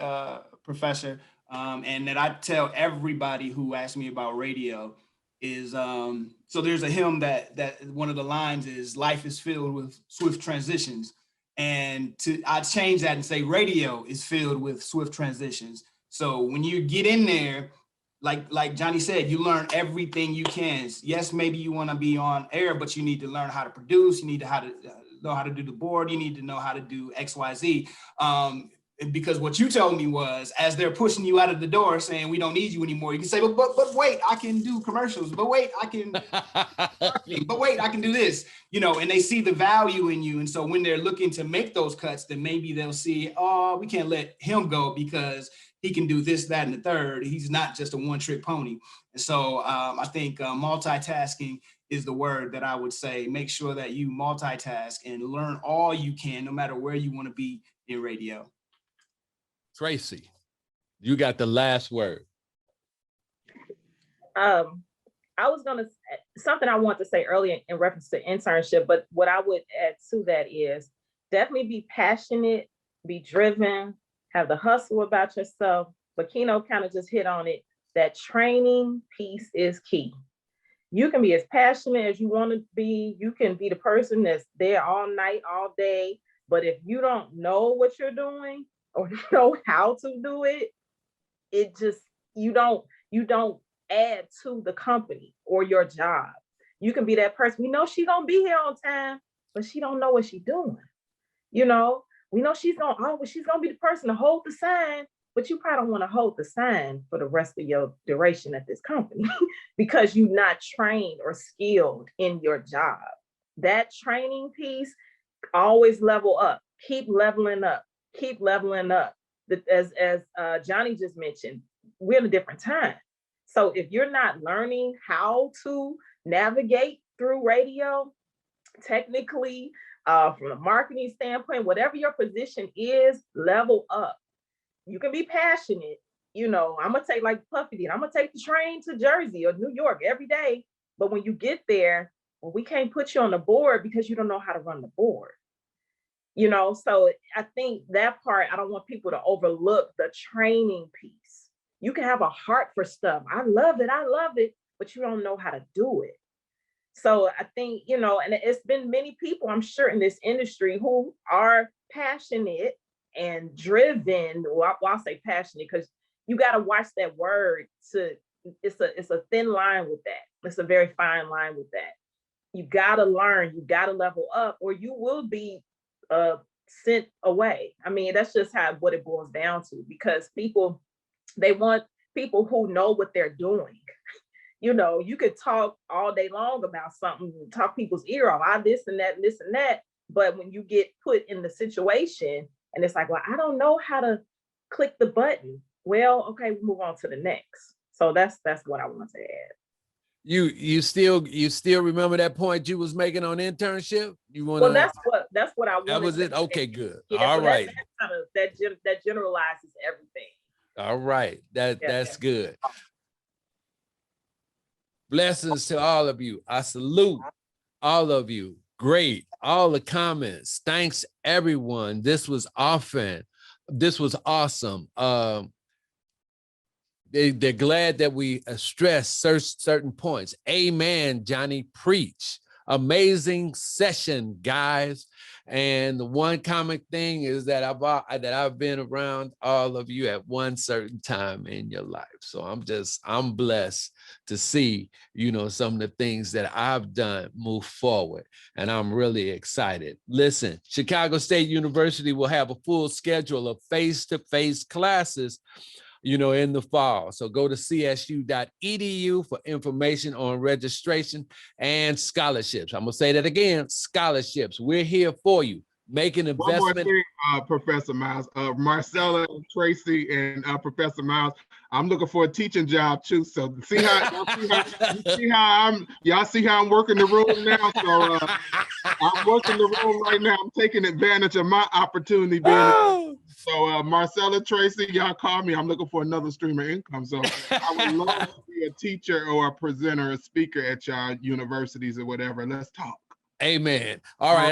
Professor, and that I tell everybody who asks me about radio is, so there's a hymn that one of the lines is, life is filled with swift transitions. And I change that and say, radio is filled with swift transitions. So when you get in there, like Johnny said, you learn everything you can. Yes, maybe you want to be on air, but you need to learn how to produce. You need to know how to do the board. You need to know how to do X, Y, Z. because what you told me was, as they're pushing you out of the door saying we don't need you anymore, you can say, but wait, I can do commercials, but wait, I can marketing, but wait, I can do this, you know, and they see the value in you. And so when they're looking to make those cuts, then maybe they'll see, oh, we can't let him go because he can do this, that, and the third. He's not just a one-trick pony. And so I think multitasking is the word that I would say. Make sure that you multitask and learn all you can, no matter where you want to be in radio. Tracy, you got the last word. I was gonna something I want to say earlier in reference to internship, but what I would add to that is definitely be passionate, be driven, have the hustle about yourself. But Keno kind of just hit on it. That training piece is key. You can be as passionate as you want to be. You can be the person that's there all night, all day. But if you don't know what you're doing or you know how to do it, it just, you don't add to the company or your job. You can be that person. We know she's gonna be here on time, but she don't know what she's doing. You know, we know she's gonna be the person to hold the sign, but you probably don't want to hold the sign for the rest of your duration at this company because you're not trained or skilled in your job. That training piece, always level up, keep leveling up. As Johnny just mentioned, we're in a different time. So if you're not learning how to navigate through radio, technically, from a marketing standpoint, whatever your position is, level up. You can be passionate. You know, I'm gonna take like Puffy did. I'm gonna take the train to Jersey or New York every day. But when you get there, well, we can't put you on the board because you don't know how to run the board. You know, so I think that part, I don't want people to overlook the training piece. You can have a heart for stuff. I love it, but you don't know how to do it. So I think, you know, and it's been many people, I'm sure, in this industry who are passionate and driven. Well, I'll say passionate because you got to watch that word. It's a thin line with that. It's a very fine line with that. You got to learn, you got to level up, or you will be sent away. I mean, that's just what it boils down to, because people, they want people who know what they're doing. You know, you could talk all day long about something, talk people's ear off, this and that, and this and that. But when you get put in the situation and it's like, well, I don't know how to click the button. Well, okay, we'll move on to the next. So that's what I want to add. You still remember that point you was making on internship? Well, that's what I wanted. That was it. Okay, good. Yeah, all right. That generalizes everything. All right. That's good. Blessings to all of you. I salute all of you. Great. All the comments. Thanks, everyone. This was awesome. They're glad that we stress certain points. Amen, Johnny. Preach. Amazing session, guys. And the one common thing is that I've been around all of you at one certain time in your life. So I'm blessed to see, you know, some of the things that I've done move forward. And I'm really excited. Listen, Chicago State University will have a full schedule of face-to-face classes, you know, in the fall. So go to csu.edu for information on registration and scholarships. I'm gonna say that again, scholarships. We're here for you. Make an investment. One more thing, Professor Miles, Marcella, Tracy, and Professor Miles, I'm looking for a teaching job too. So y'all see how I'm working the room now. So I'm working the room right now. I'm taking advantage of my opportunity being. So Marcella, Tracy, y'all call me. I'm looking for another stream of income. So I would love to be a teacher or a presenter, a speaker at y'all universities or whatever. Let's talk. Amen. All right,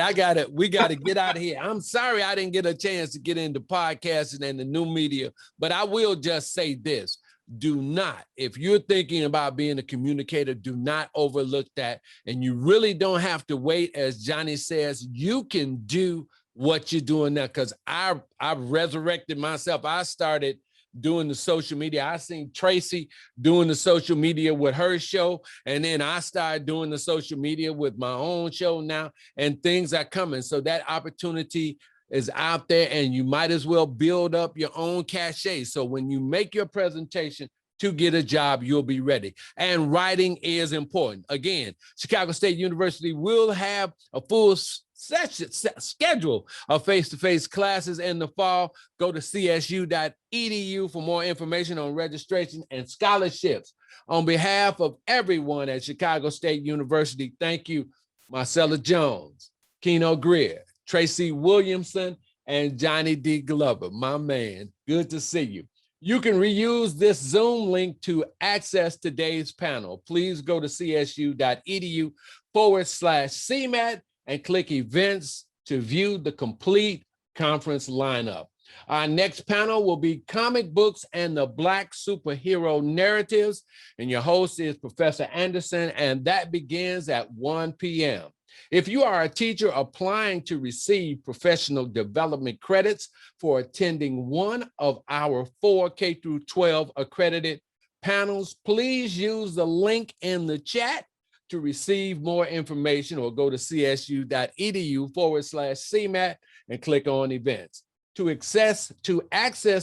we got to get out of here. I'm sorry I didn't get a chance to get into podcasting and the new media, but I will just say this. Do not, if you're thinking about being a communicator, do not overlook that. And you really don't have to wait. As Johnny says, you can do what you're doing now, because I've resurrected myself. I started doing the social media. I seen Tracy doing the social media with her show, and then I started doing the social media with my own show now, and things are coming. So that opportunity is out there, and you might as well build up your own cachet. So when you make your presentation to get a job, you'll be ready. And writing is important. Again, Chicago State University will have a full schedule of face-to-face classes in the fall. Go to csu.edu for more information on registration and scholarships. On behalf of everyone at Chicago State University, thank you, Marcella Jones, Keno Greer, Tracy Williamson, and Johnny D. Glover, my man. Good to see you. You can reuse this Zoom link to access today's panel. Please go to csu.edu/CMAT and click events to view the complete conference lineup. Our next panel will be comic books and the Black superhero narratives. And your host is Professor Anderson, and that begins at 1 p.m. If you are a teacher applying to receive professional development credits for attending one of our 4 K-12 accredited panels, please use the link in the chat to receive more information, or go to csu.edu/CMAT and click on events. To access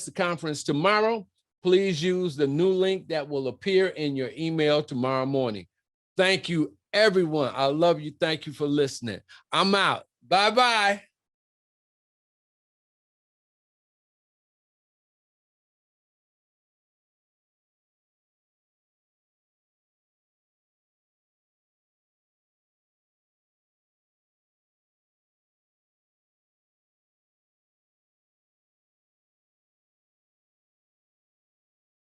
the conference tomorrow, please use the new link that will appear in your email tomorrow morning. Thank you, everyone. I love you. Thank you for listening. I'm out. Bye-bye.